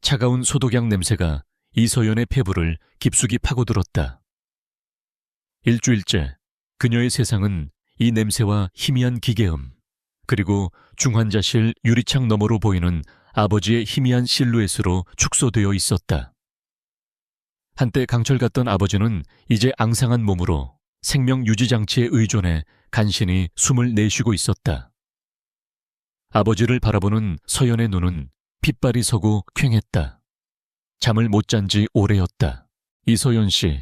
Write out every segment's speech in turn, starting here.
차가운 소독약 냄새가 이서연의 폐부를 깊숙이 파고들었다. 일주일째 그녀의 세상은 이 냄새와 희미한 기계음, 그리고 중환자실 유리창 너머로 보이는 아버지의 희미한 실루엣으로 축소되어 있었다. 한때 강철 같던 아버지는 이제 앙상한 몸으로 생명 유지 장치에 의존해 간신히 숨을 내쉬고 있었다. 아버지를 바라보는 서연의 눈은 핏발이 서고 퀭했다. 잠을 못 잔 지 오래였다. 이서연 씨,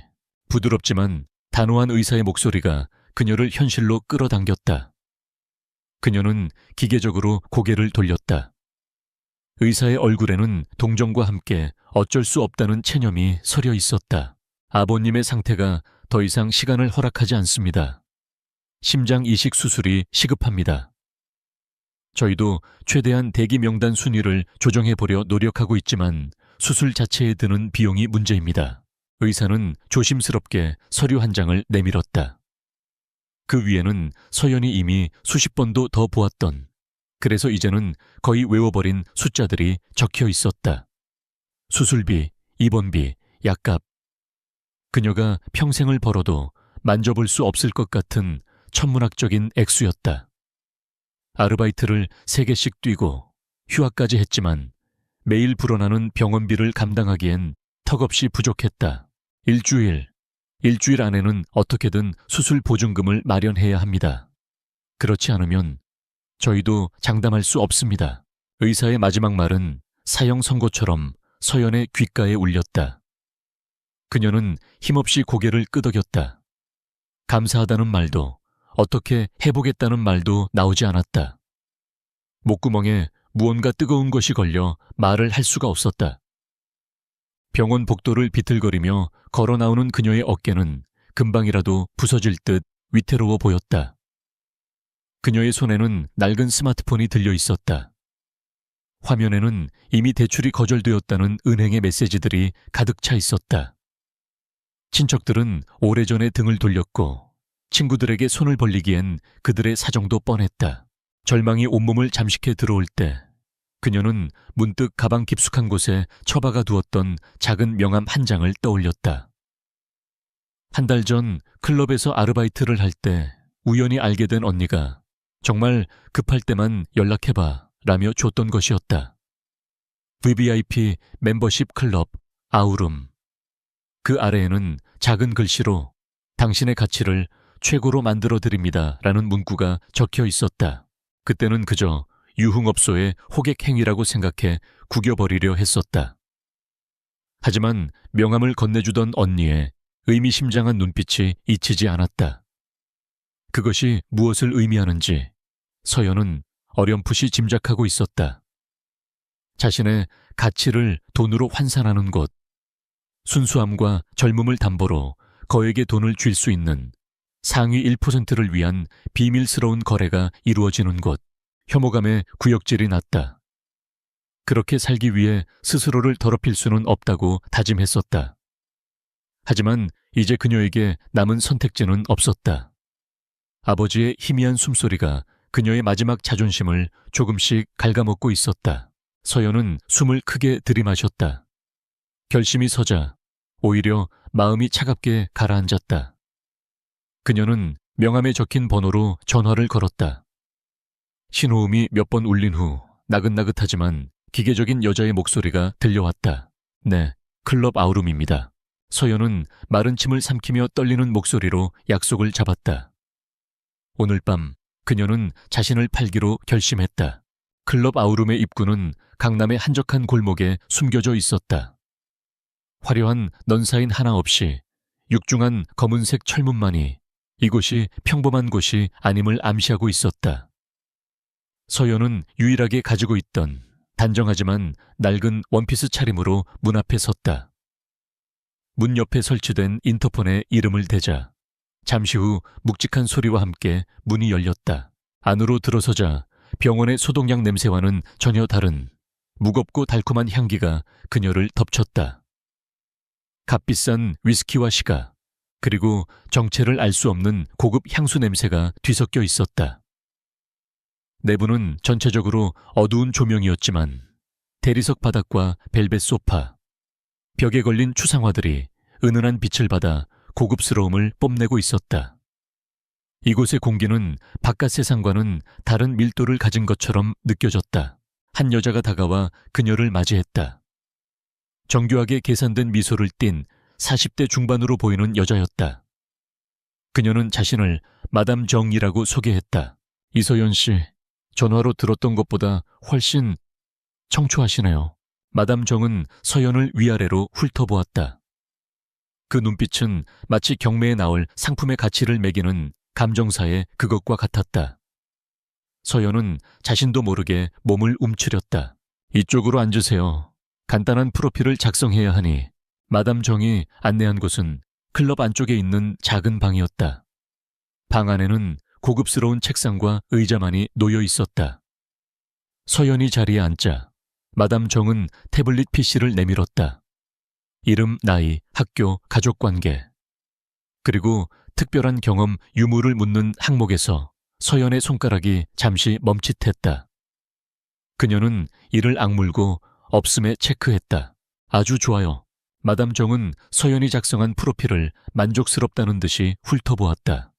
부드럽지만 단호한 의사의 목소리가 그녀를 현실로 끌어당겼다. 그녀는 기계적으로 고개를 돌렸다. 의사의 얼굴에는 동정과 함께 어쩔 수 없다는 체념이 서려 있었다. 아버님의 상태가 더 이상 시간을 허락하지 않습니다. 심장 이식 수술이 시급합니다. 저희도 최대한 대기 명단 순위를 조정해 보려 노력하고 있지만 수술 자체에 드는 비용이 문제입니다. 의사는 조심스럽게 서류 한 장을 내밀었다. 그 위에는 서연이 이미 수십 번도 더 보았던, 그래서 이제는 거의 외워버린 숫자들이 적혀 있었다. 수술비, 입원비, 약값. 그녀가 평생을 벌어도 만져볼 수 없을 것 같은 천문학적인 액수였다. 아르바이트를 3개씩 뛰고 휴학까지 했지만 매일 불어나는 병원비를 감당하기엔 턱없이 부족했다. 일주일 안에는 어떻게든 수술 보증금을 마련해야 합니다. 그렇지 않으면 저희도 장담할 수 없습니다. 의사의 마지막 말은 사형 선고처럼 서연의 귓가에 울렸다. 그녀는 힘없이 고개를 끄덕였다. 감사하다는 말도, 어떻게 해보겠다는 말도 나오지 않았다. 목구멍에 무언가 뜨거운 것이 걸려 말을 할 수가 없었다. 병원 복도를 비틀거리며 걸어 나오는 그녀의 어깨는 금방이라도 부서질 듯 위태로워 보였다. 그녀의 손에는 낡은 스마트폰이 들려 있었다. 화면에는 이미 대출이 거절되었다는 은행의 메시지들이 가득 차 있었다. 친척들은 오래전에 등을 돌렸고 친구들에게 손을 벌리기엔 그들의 사정도 뻔했다. 절망이 온몸을 잠식해 들어올 때 그녀는 문득 가방 깊숙한 곳에 처박아 두었던 작은 명함 한 장을 떠올렸다. 한 달 전 클럽에서 아르바이트를 할 때 우연히 알게 된 언니가 정말 급할 때만 연락해봐 라며 줬던 것이었다. VVIP 멤버십 클럽 아우름. 그 아래에는 작은 글씨로 당신의 가치를 최고로 만들어드립니다 라는 문구가 적혀 있었다. 그때는 그저 유흥업소의 호객행위라고 생각해 구겨버리려 했었다. 하지만 명함을 건네주던 언니의 의미심장한 눈빛이 잊히지 않았다. 그것이 무엇을 의미하는지 서연은 어렴풋이 짐작하고 있었다. 자신의 가치를 돈으로 환산하는 곳, 순수함과 젊음을 담보로 거액의 돈을 쥘 수 있는 상위 1%를 위한 비밀스러운 거래가 이루어지는 곳, 혐오감에 구역질이 났다. 그렇게 살기 위해 스스로를 더럽힐 수는 없다고 다짐했었다. 하지만 이제 그녀에게 남은 선택지는 없었다. 아버지의 희미한 숨소리가 그녀의 마지막 자존심을 조금씩 갉아먹고 있었다. 서연은 숨을 크게 들이마셨다. 결심이 서자 오히려 마음이 차갑게 가라앉았다. 그녀는 명함에 적힌 번호로 전화를 걸었다. 신호음이 몇 번 울린 후 나긋나긋하지만 기계적인 여자의 목소리가 들려왔다. 네, 클럽 아우름입니다. 서연은 마른 침을 삼키며 떨리는 목소리로 약속을 잡았다. 오늘 밤 그녀는 자신을 팔기로 결심했다. 클럽 아우름의 입구는 강남의 한적한 골목에 숨겨져 있었다. 화려한 넌사인 하나 없이 육중한 검은색 철문만이 이곳이 평범한 곳이 아님을 암시하고 있었다. 서연은 유일하게 가지고 있던 단정하지만 낡은 원피스 차림으로 문 앞에 섰다. 문 옆에 설치된 인터폰에 이름을 대자 잠시 후 묵직한 소리와 함께 문이 열렸다. 안으로 들어서자 병원의 소독약 냄새와는 전혀 다른 무겁고 달콤한 향기가 그녀를 덮쳤다. 값비싼 위스키와 시가, 그리고 정체를 알 수 없는 고급 향수 냄새가 뒤섞여 있었다. 내부는 전체적으로 어두운 조명이었지만 대리석 바닥과 벨벳 소파, 벽에 걸린 추상화들이 은은한 빛을 받아 고급스러움을 뽐내고 있었다. 이곳의 공기는 바깥 세상과는 다른 밀도를 가진 것처럼 느껴졌다. 한 여자가 다가와 그녀를 맞이했다. 정교하게 계산된 미소를 띤 40대 중반으로 보이는 여자였다. 그녀는 자신을 마담 정이라고 소개했다. 이서연 씨, 전화로 들었던 것보다 훨씬 청초하시네요. 마담 정은 서연을 위아래로 훑어보았다. 그 눈빛은 마치 경매에 나올 상품의 가치를 매기는 감정사의 그것과 같았다. 서연은 자신도 모르게 몸을 움츠렸다. 이쪽으로 앉으세요. 간단한 프로필을 작성해야 하니 마담 정이 안내한 곳은 클럽 안쪽에 있는 작은 방이었다. 방 안에는 고급스러운 책상과 의자만이 놓여 있었다. 서연이 자리에 앉자 마담 정은 태블릿 PC를 내밀었다. 이름, 나이, 학교, 가족관계, 그리고 특별한 경험, 유무를 묻는 항목에서 서연의 손가락이 잠시 멈칫했다. 그녀는 이를 악물고 없음에 체크했다. 아주 좋아요. 마담 정은 서연이 작성한 프로필을 만족스럽다는 듯이 훑어보았다.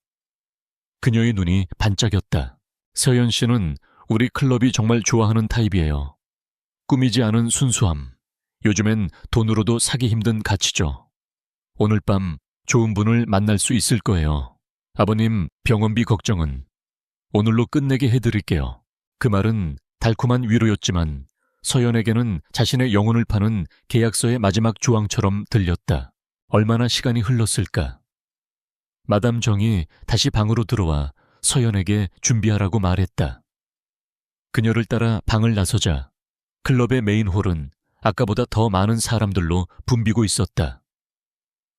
그녀의 눈이 반짝였다. 서연 씨는 우리 클럽이 정말 좋아하는 타입이에요. 꾸미지 않은 순수함. 요즘엔 돈으로도 사기 힘든 가치죠. 오늘 밤 좋은 분을 만날 수 있을 거예요. 아버님 병원비 걱정은 오늘로 끝내게 해드릴게요. 그 말은 달콤한 위로였지만 서연에게는 자신의 영혼을 파는 계약서의 마지막 조항처럼 들렸다. 얼마나 시간이 흘렀을까. 마담 정이 다시 방으로 들어와 서연에게 준비하라고 말했다. 그녀를 따라 방을 나서자 클럽의 메인 홀은 아까보다 더 많은 사람들로 붐비고 있었다.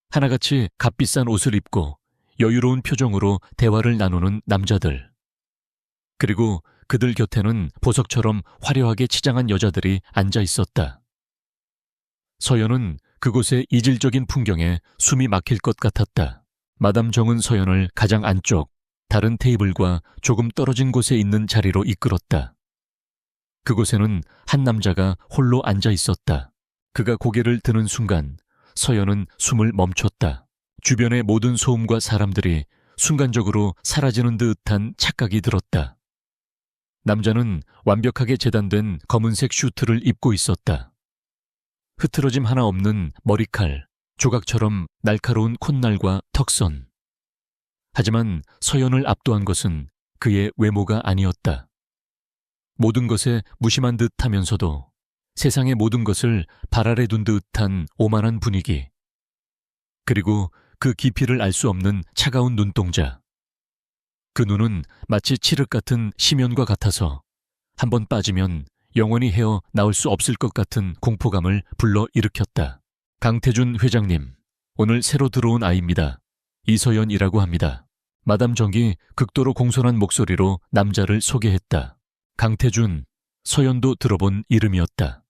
하나같이 값비싼 옷을 입고 여유로운 표정으로 대화를 나누는 남자들. 그리고 그들 곁에는 보석처럼 화려하게 치장한 여자들이 앉아 있었다. 서연은 그곳의 이질적인 풍경에 숨이 막힐 것 같았다. 마담 정은 서연을 가장 안쪽, 다른 테이블과 조금 떨어진 곳에 있는 자리로 이끌었다. 그곳에는 한 남자가 홀로 앉아 있었다. 그가 고개를 드는 순간 서연은 숨을 멈췄다. 주변의 모든 소음과 사람들이 순간적으로 사라지는 듯한 착각이 들었다. 남자는 완벽하게 재단된 검은색 슈트를 입고 있었다. 흐트러짐 하나 없는 머리칼, 조각처럼 날카로운 콧날과 턱선. 하지만 서연을 압도한 것은 그의 외모가 아니었다. 모든 것에 무심한 듯 하면서도 세상의 모든 것을 발 아래 둔 듯한 오만한 분위기. 그리고 그 깊이를 알 수 없는 차가운 눈동자. 그 눈은 마치 칠흑 같은 심연과 같아서 한번 빠지면 영원히 헤어 나올 수 없을 것 같은 공포감을 불러일으켰다. 강태준 회장님, 오늘 새로 들어온 아이입니다. 이서연이라고 합니다. 마담 정이 극도로 공손한 목소리로 남자를 소개했다. 강태준, 서연도 들어본 이름이었다.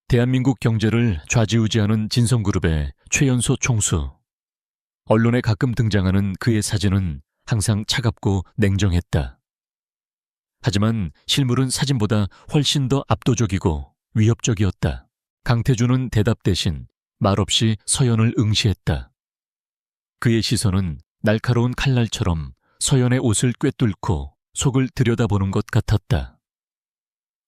대한민국 경제를 좌지우지하는 진성그룹의 최연소 총수. 언론에 가끔 등장하는 그의 사진은 항상 차갑고 냉정했다. 하지만 실물은 사진보다 훨씬 더 압도적이고 위협적이었다. 강태준은 대답 대신 말없이 서연을 응시했다. 그의 시선은 날카로운 칼날처럼 서연의 옷을 꿰뚫고 속을 들여다보는 것 같았다.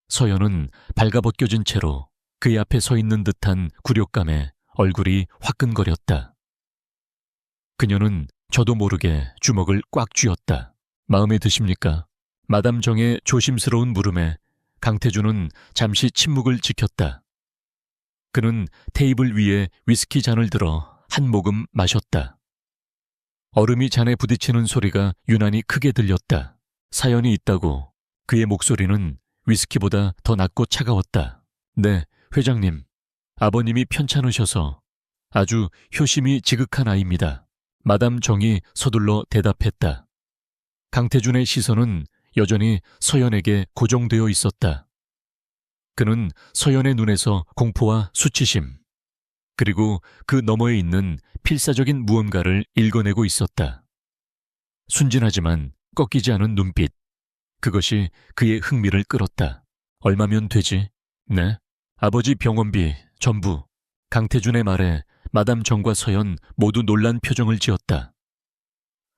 서연은 발가벗겨진 채로 그의 앞에 서 있는 듯한 굴욕감에 얼굴이 화끈거렸다. 그녀는 저도 모르게 주먹을 꽉 쥐었다. 마음에 드십니까? 마담 정의 조심스러운 물음에 강태준은 잠시 침묵을 지켰다. 그는 테이블 위에 위스키 잔을 들어 한 모금 마셨다. 얼음이 잔에 부딪히는 소리가 유난히 크게 들렸다. 사연이 있다고. 그의 목소리는 위스키보다 더 낮고 차가웠다. 네, 회장님. 아버님이 편찮으셔서 아주 효심이 지극한 아이입니다. 마담 정이 서둘러 대답했다. 강태준의 시선은 여전히 서연에게 고정되어 있었다. 그는 서연의 눈에서 공포와 수치심, 그리고 그 너머에 있는 필사적인 무언가를 읽어내고 있었다. 순진하지만 꺾이지 않은 눈빛, 그것이 그의 흥미를 끌었다. 얼마면 되지? 네. 아버지 병원비, 전부. 강태준의 말에 마담 정과 서연 모두 놀란 표정을 지었다.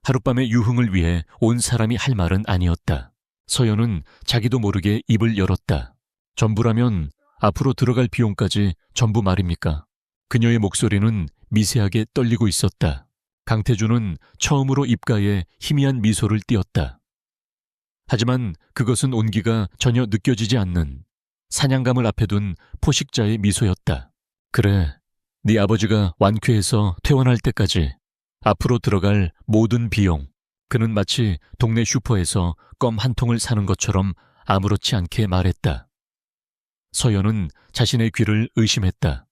하룻밤의 유흥을 위해 온 사람이 할 말은 아니었다. 서연은 자기도 모르게 입을 열었다. 전부라면 앞으로 들어갈 비용까지 전부 말입니까? 그녀의 목소리는 미세하게 떨리고 있었다. 강태준은 처음으로 입가에 희미한 미소를 띄었다. 하지만 그것은 온기가 전혀 느껴지지 않는 사냥감을 앞에 둔 포식자의 미소였다. 그래, 네 아버지가 완쾌해서 퇴원할 때까지 앞으로 들어갈 모든 비용, 그는 마치 동네 슈퍼에서 껌 한 통을 사는 것처럼 아무렇지 않게 말했다. 서연은 자신의 귀를 의심했다.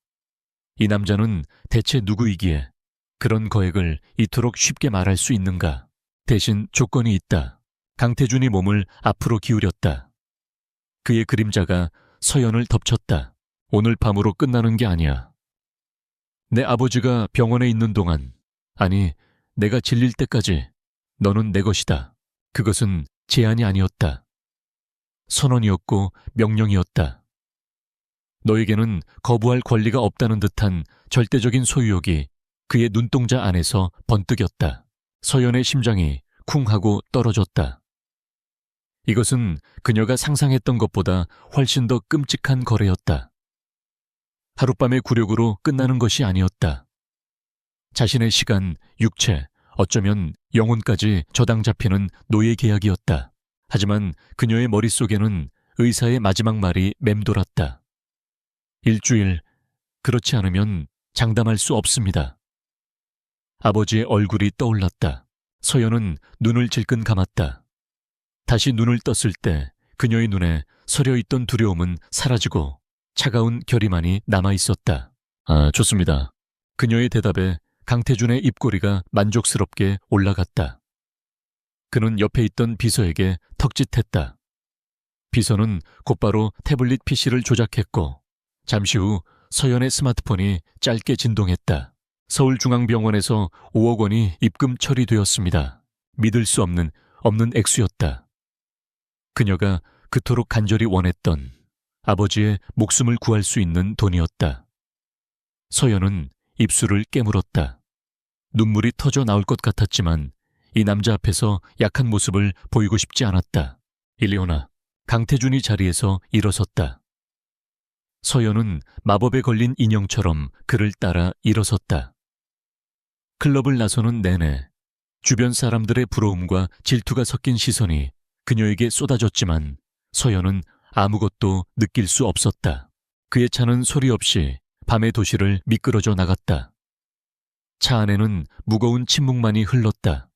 이 남자는 대체 누구이기에 그런 거액을 이토록 쉽게 말할 수 있는가? 대신 조건이 있다. 강태준이 몸을 앞으로 기울였다. 그의 그림자가 서연을 덮쳤다. 오늘 밤으로 끝나는 게 아니야. 내 아버지가 병원에 있는 동안, 아니, 내가 질릴 때까지 너는 내 것이다. 그것은 제안이 아니었다. 선언이었고 명령이었다. 너에게는 거부할 권리가 없다는 듯한 절대적인 소유욕이 그의 눈동자 안에서 번뜩였다. 서연의 심장이 쿵 하고 떨어졌다. 이것은 그녀가 상상했던 것보다 훨씬 더 끔찍한 거래였다. 하룻밤의 굴욕으로 끝나는 것이 아니었다. 자신의 시간, 육체, 어쩌면 영혼까지 저당 잡히는 노예 계약이었다. 하지만 그녀의 머릿속에는 의사의 마지막 말이 맴돌았다. 일주일, 그렇지 않으면 장담할 수 없습니다. 아버지의 얼굴이 떠올랐다. 서연은 눈을 질끈 감았다. 다시 눈을 떴을 때 그녀의 눈에 서려있던 두려움은 사라지고 차가운 결의만이 남아있었다. 아, 좋습니다. 그녀의 대답에 강태준의 입꼬리가 만족스럽게 올라갔다. 그는 옆에 있던 비서에게 턱짓했다. 비서는 곧바로 태블릿 PC를 조작했고 잠시 후 서연의 스마트폰이 짧게 진동했다. 서울중앙병원에서 5억 원이 입금 처리되었습니다. 믿을 수 없는 액수였다. 그녀가 그토록 간절히 원했던 아버지의 목숨을 구할 수 있는 돈이었다. 서연은 입술을 깨물었다. 눈물이 터져 나올 것 같았지만 이 남자 앞에서 약한 모습을 보이고 싶지 않았다. 일리오나, 강태준이 자리에서 일어섰다. 서연은 마법에 걸린 인형처럼 그를 따라 일어섰다. 클럽을 나서는 내내 주변 사람들의 부러움과 질투가 섞인 시선이 그녀에게 쏟아졌지만 서연은 아무것도 느낄 수 없었다. 그의 차는 소리 없이 밤의 도시를 미끄러져 나갔다. 차 안에는 무거운 침묵만이 흘렀다.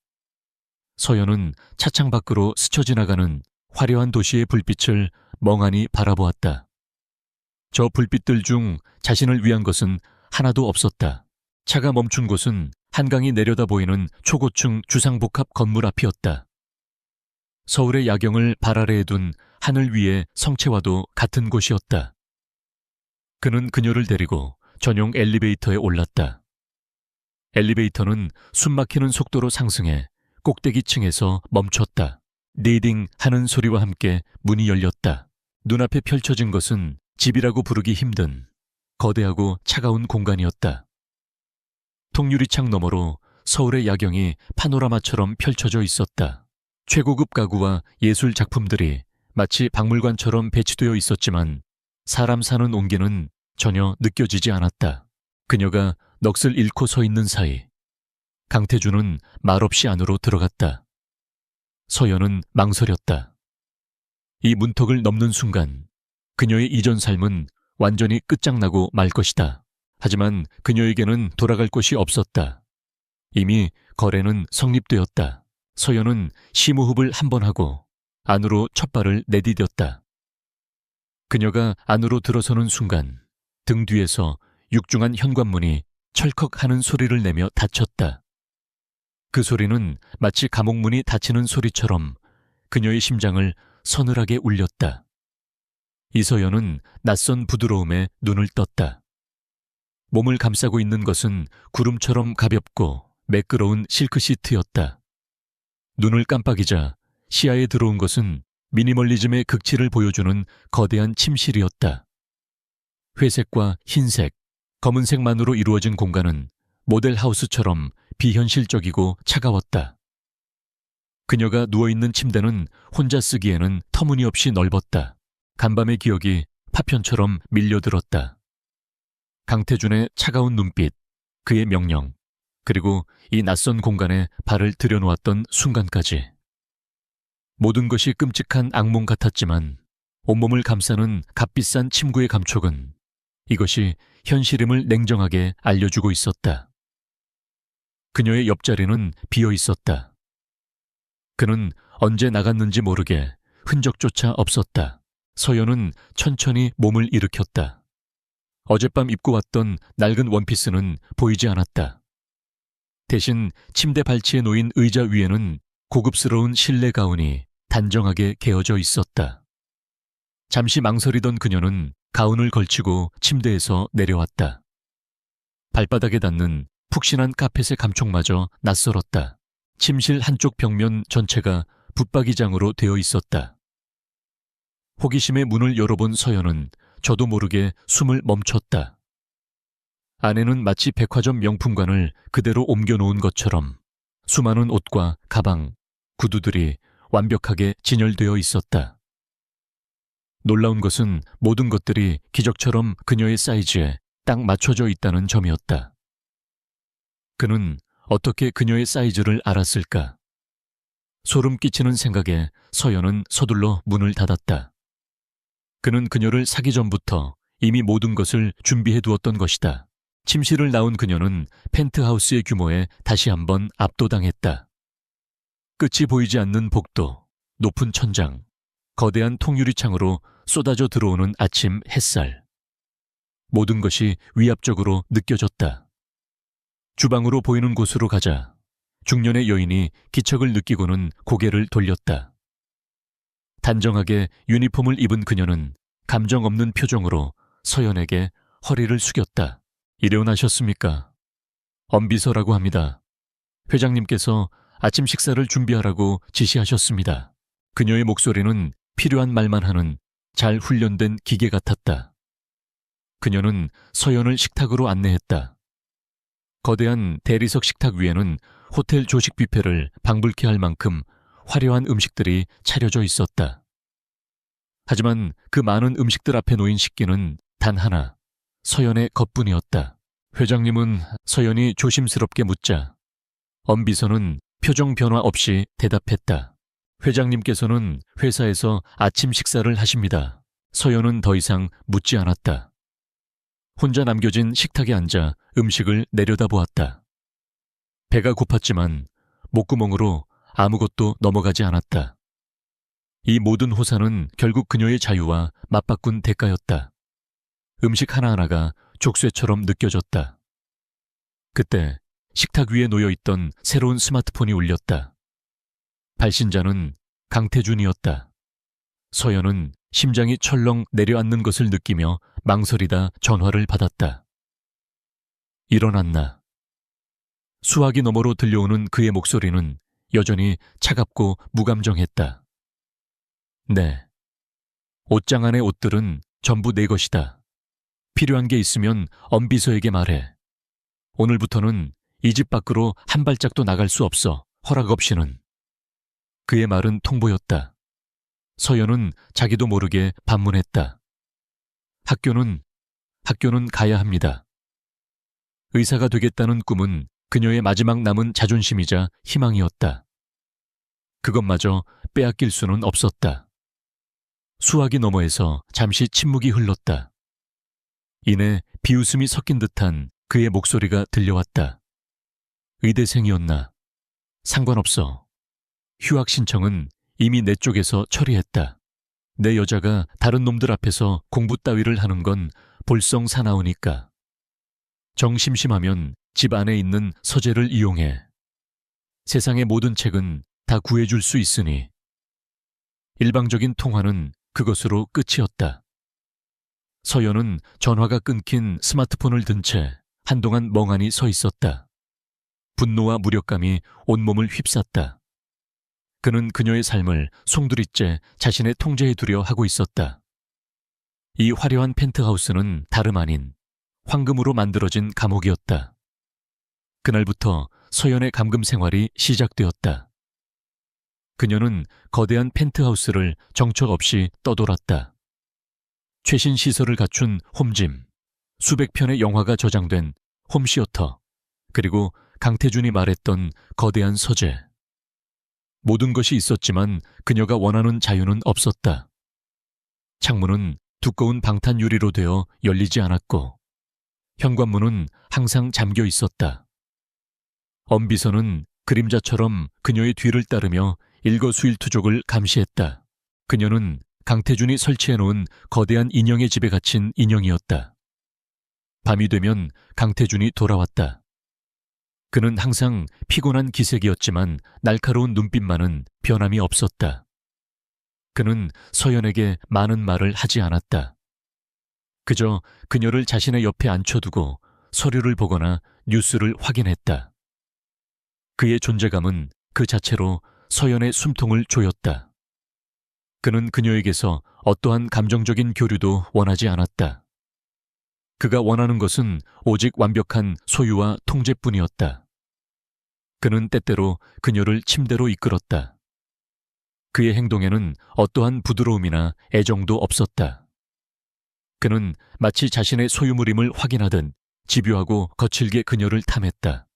서연은 차창 밖으로 스쳐 지나가는 화려한 도시의 불빛을 멍하니 바라보았다. 저 불빛들 중 자신을 위한 것은 하나도 없었다. 차가 멈춘 곳은 한강이 내려다 보이는 초고층 주상복합 건물 앞이었다. 서울의 야경을 발 아래에 둔 하늘 위의 성채와도 같은 곳이었다. 그는 그녀를 데리고 전용 엘리베이터에 올랐다. 엘리베이터는 숨막히는 속도로 상승해 꼭대기층에서 멈췄다. 리딩 하는 소리와 함께 문이 열렸다. 눈앞에 펼쳐진 것은 집이라고 부르기 힘든 거대하고 차가운 공간이었다. 통유리창 너머로 서울의 야경이 파노라마처럼 펼쳐져 있었다. 최고급 가구와 예술 작품들이 마치 박물관처럼 배치되어 있었지만 사람 사는 온기는 전혀 느껴지지 않았다. 그녀가 넋을 잃고 서 있는 사이 강태준은 말없이 안으로 들어갔다. 서연은 망설였다. 이 문턱을 넘는 순간 그녀의 이전 삶은 완전히 끝장나고 말 것이다. 하지만 그녀에게는 돌아갈 곳이 없었다. 이미 거래는 성립되었다. 서연은 심호흡을 한 번 하고 안으로 첫 발을 내디뎠다. 그녀가 안으로 들어서는 순간 등 뒤에서 육중한 현관문이 철컥 하는 소리를 내며 닫혔다. 그 소리는 마치 감옥문이 닫히는 소리처럼 그녀의 심장을 서늘하게 울렸다. 이서연은 낯선 부드러움에 눈을 떴다. 몸을 감싸고 있는 것은 구름처럼 가볍고 매끄러운 실크 시트였다. 눈을 깜빡이자 시야에 들어온 것은 미니멀리즘의 극치를 보여주는 거대한 침실이었다. 회색과 흰색, 검은색만으로 이루어진 공간은 모델하우스처럼 비현실적이고 차가웠다. 그녀가 누워있는 침대는 혼자 쓰기에는 터무니없이 넓었다. 간밤의 기억이 파편처럼 밀려들었다. 강태준의 차가운 눈빛, 그의 명령, 그리고 이 낯선 공간에 발을 들여놓았던 순간까지. 모든 것이 끔찍한 악몽 같았지만 온몸을 감싸는 값비싼 침구의 감촉은 이것이 현실임을 냉정하게 알려주고 있었다. 그녀의 옆자리는 비어 있었다. 그는 언제 나갔는지 모르게 흔적조차 없었다. 서연은 천천히 몸을 일으켰다. 어젯밤 입고 왔던 낡은 원피스는 보이지 않았다. 대신 침대 발치에 놓인 의자 위에는 고급스러운 실내 가운이 단정하게 개어져 있었다. 잠시 망설이던 그녀는 가운을 걸치고 침대에서 내려왔다. 발바닥에 닿는 푹신한 카펫의 감촉마저 낯설었다. 침실 한쪽 벽면 전체가 붙박이장으로 되어 있었다. 호기심에 문을 열어본 서연은 저도 모르게 숨을 멈췄다. 안에는 마치 백화점 명품관을 그대로 옮겨놓은 것처럼 수많은 옷과 가방, 구두들이 완벽하게 진열되어 있었다. 놀라운 것은 모든 것들이 기적처럼 그녀의 사이즈에 딱 맞춰져 있다는 점이었다. 그는 어떻게 그녀의 사이즈를 알았을까? 소름 끼치는 생각에 서연은 서둘러 문을 닫았다. 그는 그녀를 사기 전부터 이미 모든 것을 준비해 두었던 것이다. 침실을 나온 그녀는 펜트하우스의 규모에 다시 한번 압도당했다. 끝이 보이지 않는 복도, 높은 천장, 거대한 통유리창으로 쏟아져 들어오는 아침 햇살. 모든 것이 위압적으로 느껴졌다. 주방으로 보이는 곳으로 가자 중년의 여인이 기척을 느끼고는 고개를 돌렸다. 단정하게 유니폼을 입은 그녀는 감정 없는 표정으로 서연에게 허리를 숙였다. 일어나셨습니까? 엄비서라고 합니다. 회장님께서 아침 식사를 준비하라고 지시하셨습니다. 그녀의 목소리는 필요한 말만 하는 잘 훈련된 기계 같았다. 그녀는 서연을 식탁으로 안내했다. 거대한 대리석 식탁 위에는 호텔 조식 뷔페를 방불케 할 만큼 화려한 음식들이 차려져 있었다. 하지만 그 많은 음식들 앞에 놓인 식기는 단 하나, 서연의 것뿐이었다. 회장님은 서연이 조심스럽게 묻자 엄비서는 표정 변화 없이 대답했다. 회장님께서는 회사에서 아침 식사를 하십니다. 서연은 더 이상 묻지 않았다. 혼자 남겨진 식탁에 앉아 음식을 내려다보았다. 배가 고팠지만 목구멍으로 아무것도 넘어가지 않았다. 이 모든 호사는 결국 그녀의 자유와 맞바꾼 대가였다. 음식 하나하나가 족쇄처럼 느껴졌다. 그때 식탁 위에 놓여있던 새로운 스마트폰이 울렸다. 발신자는 강태준이었다. 서연은 심장이 철렁 내려앉는 것을 느끼며 망설이다 전화를 받았다. 일어났나. 수화기 너머로 들려오는 그의 목소리는 여전히 차갑고 무감정했다. 네. 옷장 안의 옷들은 전부 내 것이다. 필요한 게 있으면 엄비서에게 말해. 오늘부터는 이 집 밖으로 한 발짝도 나갈 수 없어. 허락 없이는. 그의 말은 통보였다. 서연은 자기도 모르게 반문했다. 학교는 가야 합니다. 의사가 되겠다는 꿈은 그녀의 마지막 남은 자존심이자 희망이었다. 그것마저 빼앗길 수는 없었다. 수화기 너머에서 잠시 침묵이 흘렀다. 이내 비웃음이 섞인 듯한 그의 목소리가 들려왔다. 의대생이었나? 상관없어. 휴학 신청은 이미 내 쪽에서 처리했다. 내 여자가 다른 놈들 앞에서 공부 따위를 하는 건 볼썽사나우니까. 정심심하면 집 안에 있는 서재를 이용해. 세상의 모든 책은 다 구해줄 수 있으니. 일방적인 통화는 그것으로 끝이었다. 서연은 전화가 끊긴 스마트폰을 든 채 한동안 멍하니 서 있었다. 분노와 무력감이 온몸을 휩쌌다. 그는 그녀의 삶을 송두리째 자신의 통제에 두려 하고 있었다. 이 화려한 펜트하우스는 다름 아닌 황금으로 만들어진 감옥이었다. 그날부터 서연의 감금 생활이 시작되었다. 그녀는 거대한 펜트하우스를 정처 없이 떠돌았다. 최신 시설을 갖춘 홈짐, 수백 편의 영화가 저장된 홈시어터, 그리고 강태준이 말했던 거대한 서재. 모든 것이 있었지만 그녀가 원하는 자유는 없었다. 창문은 두꺼운 방탄 유리로 되어 열리지 않았고 현관문은 항상 잠겨 있었다. 엄비서는 그림자처럼 그녀의 뒤를 따르며 일거수일투족을 감시했다. 그녀는 강태준이 설치해놓은 거대한 인형의 집에 갇힌 인형이었다. 밤이 되면 강태준이 돌아왔다. 그는 항상 피곤한 기색이었지만 날카로운 눈빛만은 변함이 없었다. 그는 서연에게 많은 말을 하지 않았다. 그저 그녀를 자신의 옆에 앉혀두고 서류를 보거나 뉴스를 확인했다. 그의 존재감은 그 자체로 서연의 숨통을 조였다. 그는 그녀에게서 어떠한 감정적인 교류도 원하지 않았다. 그가 원하는 것은 오직 완벽한 소유와 통제뿐이었다. 그는 때때로 그녀를 침대로 이끌었다. 그의 행동에는 어떠한 부드러움이나 애정도 없었다. 그는 마치 자신의 소유물임을 확인하듯 집요하고 거칠게 그녀를 탐했다.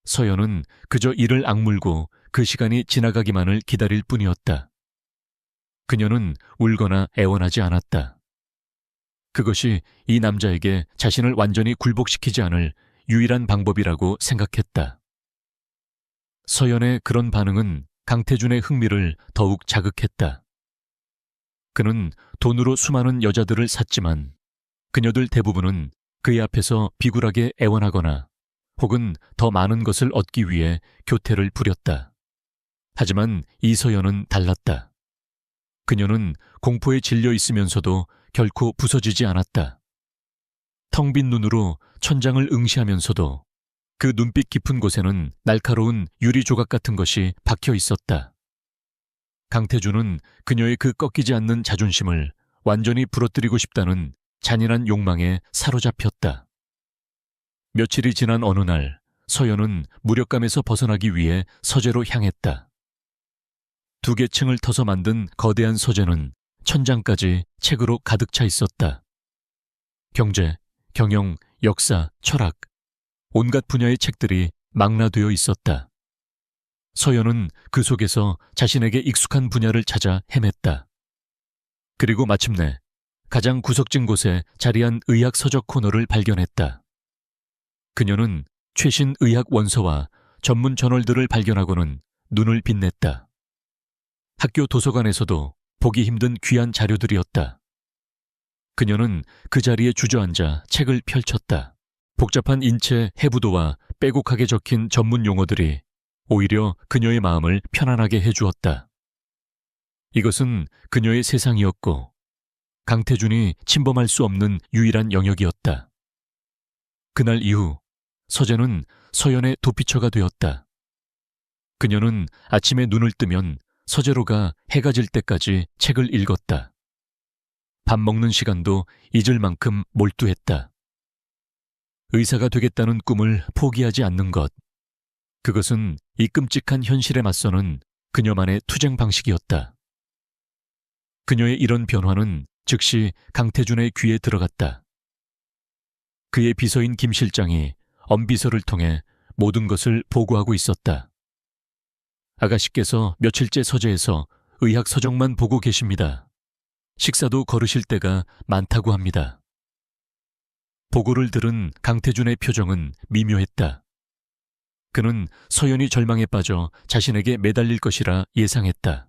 서연은 그저 이를 악물고 그 시간이 지나가기만을 기다릴 뿐이었다. 그녀는 울거나 애원하지 않았다. 그것이 이 남자에게 자신을 완전히 굴복시키지 않을 유일한 방법이라고 생각했다. 서연의 그런 반응은 강태준의 흥미를 더욱 자극했다. 그는 돈으로 수많은 여자들을 샀지만 그녀들 대부분은 그의 앞에서 비굴하게 애원하거나 혹은 더 많은 것을 얻기 위해 교태를 부렸다. 하지만 이서연은 달랐다. 그녀는 공포에 질려 있으면서도 결코 부서지지 않았다. 텅 빈 눈으로 천장을 응시하면서도 그 눈빛 깊은 곳에는 날카로운 유리 조각 같은 것이 박혀 있었다. 강태준은 그녀의 그 꺾이지 않는 자존심을 완전히 부러뜨리고 싶다는 잔인한 욕망에 사로잡혔다. 며칠이 지난 어느 날 서연은 무력감에서 벗어나기 위해 서재로 향했다. 2개 층을 터서 만든 거대한 서재는 천장까지 책으로 가득 차 있었다. 경제, 경영, 역사, 철학, 온갖 분야의 책들이 망라되어 있었다. 서연은 그 속에서 자신에게 익숙한 분야를 찾아 헤맸다. 그리고 마침내 가장 구석진 곳에 자리한 의학 서적 코너를 발견했다. 그녀는 최신 의학 원서와 전문 저널들을 발견하고는 눈을 빛냈다. 학교 도서관에서도 보기 힘든 귀한 자료들이었다. 그녀는 그 자리에 주저앉아 책을 펼쳤다. 복잡한 인체 해부도와 빼곡하게 적힌 전문 용어들이 오히려 그녀의 마음을 편안하게 해주었다. 이것은 그녀의 세상이었고 강태준이 침범할 수 없는 유일한 영역이었다. 그날 이후 서재는 서연의 도피처가 되었다. 그녀는 아침에 눈을 뜨면 서재로 가 해가 질 때까지 책을 읽었다. 밥 먹는 시간도 잊을 만큼 몰두했다. 의사가 되겠다는 꿈을 포기하지 않는 것. 그것은 이 끔찍한 현실에 맞서는 그녀만의 투쟁 방식이었다. 그녀의 이런 변화는 즉시 강태준의 귀에 들어갔다. 그의 비서인 김 실장이 엄비서를 통해 모든 것을 보고하고 있었다. 아가씨께서 며칠째 서재에서 의학 서적만 보고 계십니다. 식사도 거르실 때가 많다고 합니다. 보고를 들은 강태준의 표정은 미묘했다. 그는 서연이 절망에 빠져 자신에게 매달릴 것이라 예상했다.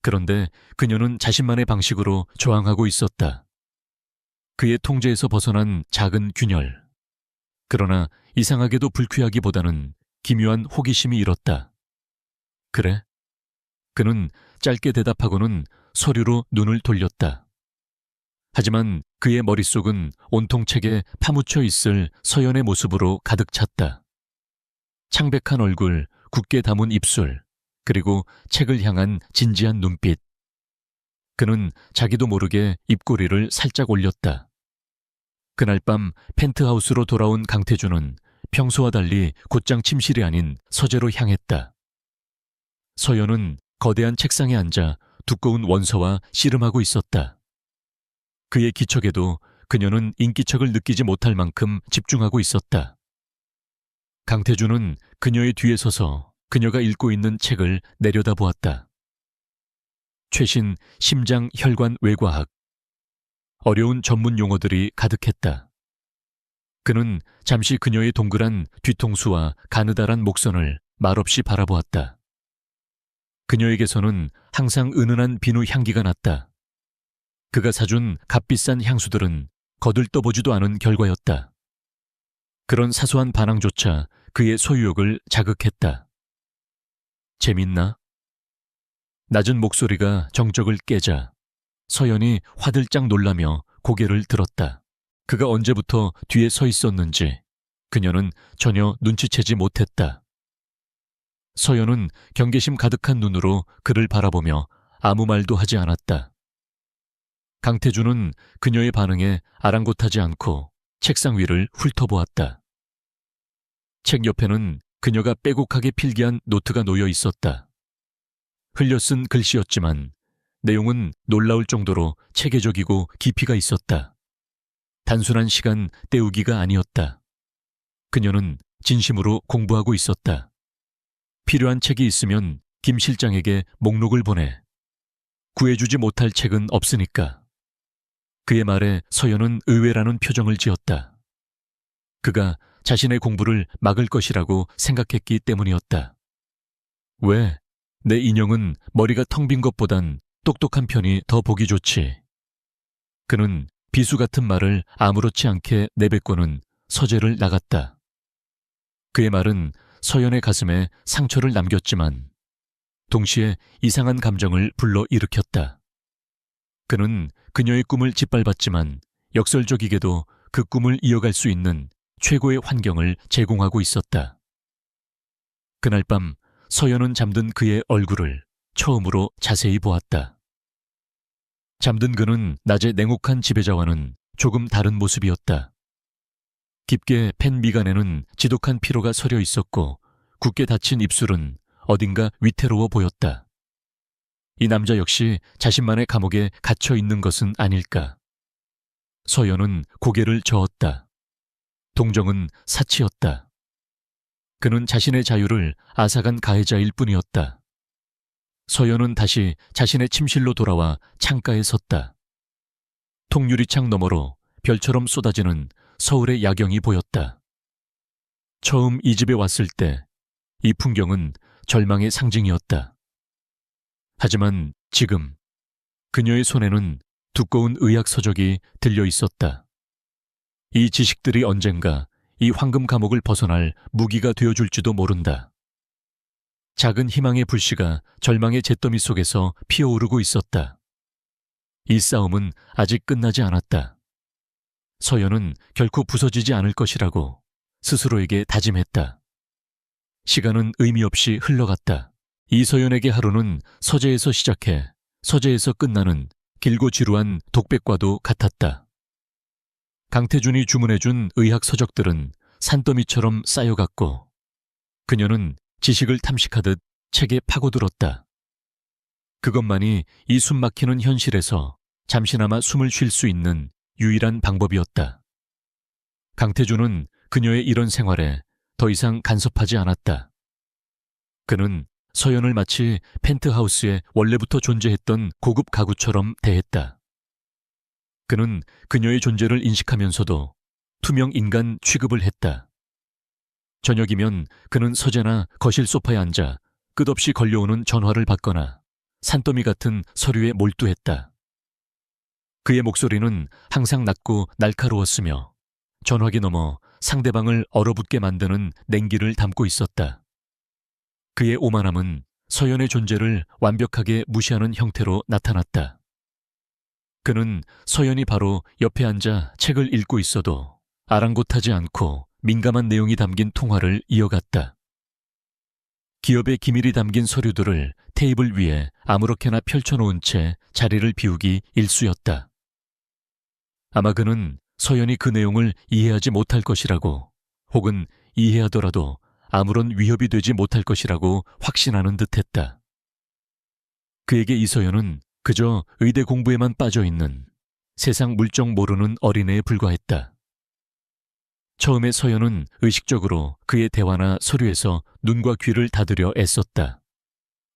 그런데 그녀는 자신만의 방식으로 저항하고 있었다. 그의 통제에서 벗어난 작은 균열. 그러나 이상하게도 불쾌하기보다는 기묘한 호기심이 일었다. 그래? 그는 짧게 대답하고는 서류로 눈을 돌렸다. 하지만 그의 머릿속은 온통 책에 파묻혀 있을 서연의 모습으로 가득 찼다. 창백한 얼굴, 굳게 담은 입술, 그리고 책을 향한 진지한 눈빛. 그는 자기도 모르게 입꼬리를 살짝 올렸다. 그날 밤 펜트하우스로 돌아온 강태준은 평소와 달리 곧장 침실이 아닌 서재로 향했다. 서연은 거대한 책상에 앉아 두꺼운 원서와 씨름하고 있었다. 그의 기척에도 그녀는 인기척을 느끼지 못할 만큼 집중하고 있었다. 강태준은 그녀의 뒤에 서서 그녀가 읽고 있는 책을 내려다보았다. 최신 심장 혈관 외과학. 어려운 전문 용어들이 가득했다. 그는 잠시 그녀의 동그란 뒤통수와 가느다란 목선을 말없이 바라보았다. 그녀에게서는 항상 은은한 비누 향기가 났다. 그가 사준 값비싼 향수들은 거들떠보지도 않은 결과였다. 그런 사소한 반항조차 그의 소유욕을 자극했다. 재밌나? 낮은 목소리가 정적을 깨자 서연이 화들짝 놀라며 고개를 들었다. 그가 언제부터 뒤에 서 있었는지 그녀는 전혀 눈치채지 못했다. 서연은 경계심 가득한 눈으로 그를 바라보며 아무 말도 하지 않았다. 강태준은 그녀의 반응에 아랑곳하지 않고 책상 위를 훑어보았다. 책 옆에는 그녀가 빼곡하게 필기한 노트가 놓여 있었다. 흘려쓴 글씨였지만 내용은 놀라울 정도로 체계적이고 깊이가 있었다. 단순한 시간 때우기가 아니었다. 그녀는 진심으로 공부하고 있었다. 필요한 책이 있으면 김 실장에게 목록을 보내. 구해주지 못할 책은 없으니까. 그의 말에 서연은 의외라는 표정을 지었다. 그가 자신의 공부를 막을 것이라고 생각했기 때문이었다. 왜? 내 인형은 머리가 텅 빈 것보단 똑똑한 편이 더 보기 좋지. 그는 비수 같은 말을 아무렇지 않게 내뱉고는 서재를 나갔다. 그의 말은 서연의 가슴에 상처를 남겼지만 동시에 이상한 감정을 불러일으켰다. 그는 그녀의 꿈을 짓밟았지만 역설적이게도 그 꿈을 이어갈 수 있는 최고의 환경을 제공하고 있었다. 그날 밤 서연은 잠든 그의 얼굴을 처음으로 자세히 보았다. 잠든 그는 낮의 냉혹한 지배자와는 조금 다른 모습이었다. 깊게 팬 미간에는 지독한 피로가 서려 있었고 굳게 닫힌 입술은 어딘가 위태로워 보였다. 이 남자 역시 자신만의 감옥에 갇혀 있는 것은 아닐까. 서연은 고개를 저었다. 동정은 사치였다. 그는 자신의 자유를 앗아간 가해자일 뿐이었다. 서연은 다시 자신의 침실로 돌아와 창가에 섰다. 통유리창 너머로 별처럼 쏟아지는 서울의 야경이 보였다. 처음 이 집에 왔을 때 이 풍경은 절망의 상징이었다. 하지만 지금 그녀의 손에는 두꺼운 의학 서적이 들려 있었다. 이 지식들이 언젠가 이 황금 감옥을 벗어날 무기가 되어줄지도 모른다. 작은 희망의 불씨가 절망의 잿더미 속에서 피어오르고 있었다. 이 싸움은 아직 끝나지 않았다. 서연은 결코 부서지지 않을 것이라고 스스로에게 다짐했다. 시간은 의미 없이 흘러갔다. 이서연에게 하루는 서재에서 시작해 서재에서 끝나는 길고 지루한 독백과도 같았다. 강태준이 주문해준 의학 서적들은 산더미처럼 쌓여갔고 그녀는 지식을 탐식하듯 책에 파고들었다. 그것만이 이 숨막히는 현실에서 잠시나마 숨을 쉴 수 있는 유일한 방법이었다. 강태준은 그녀의 이런 생활에 더 이상 간섭하지 않았다. 그는 서연을 마치 펜트하우스에 원래부터 존재했던 고급 가구처럼 대했다. 그는 그녀의 존재를 인식하면서도 투명 인간 취급을 했다. 저녁이면 그는 서재나 거실 소파에 앉아 끝없이 걸려오는 전화를 받거나 산더미 같은 서류에 몰두했다. 그의 목소리는 항상 낮고 날카로웠으며 전화기 너머 상대방을 얼어붙게 만드는 냉기를 담고 있었다. 그의 오만함은 서연의 존재를 완벽하게 무시하는 형태로 나타났다. 그는 서연이 바로 옆에 앉아 책을 읽고 있어도 아랑곳하지 않고 민감한 내용이 담긴 통화를 이어갔다. 기업의 기밀이 담긴 서류들을 테이블 위에 아무렇게나 펼쳐놓은 채 자리를 비우기 일쑤였다. 아마 그는 서연이 그 내용을 이해하지 못할 것이라고, 혹은 이해하더라도 아무런 위협이 되지 못할 것이라고 확신하는 듯했다. 그에게 이서연은 그저 의대 공부에만 빠져있는 세상 물정 모르는 어린애에 불과했다. 처음에 서연은 의식적으로 그의 대화나 서류에서 눈과 귀를 닫으려 애썼다.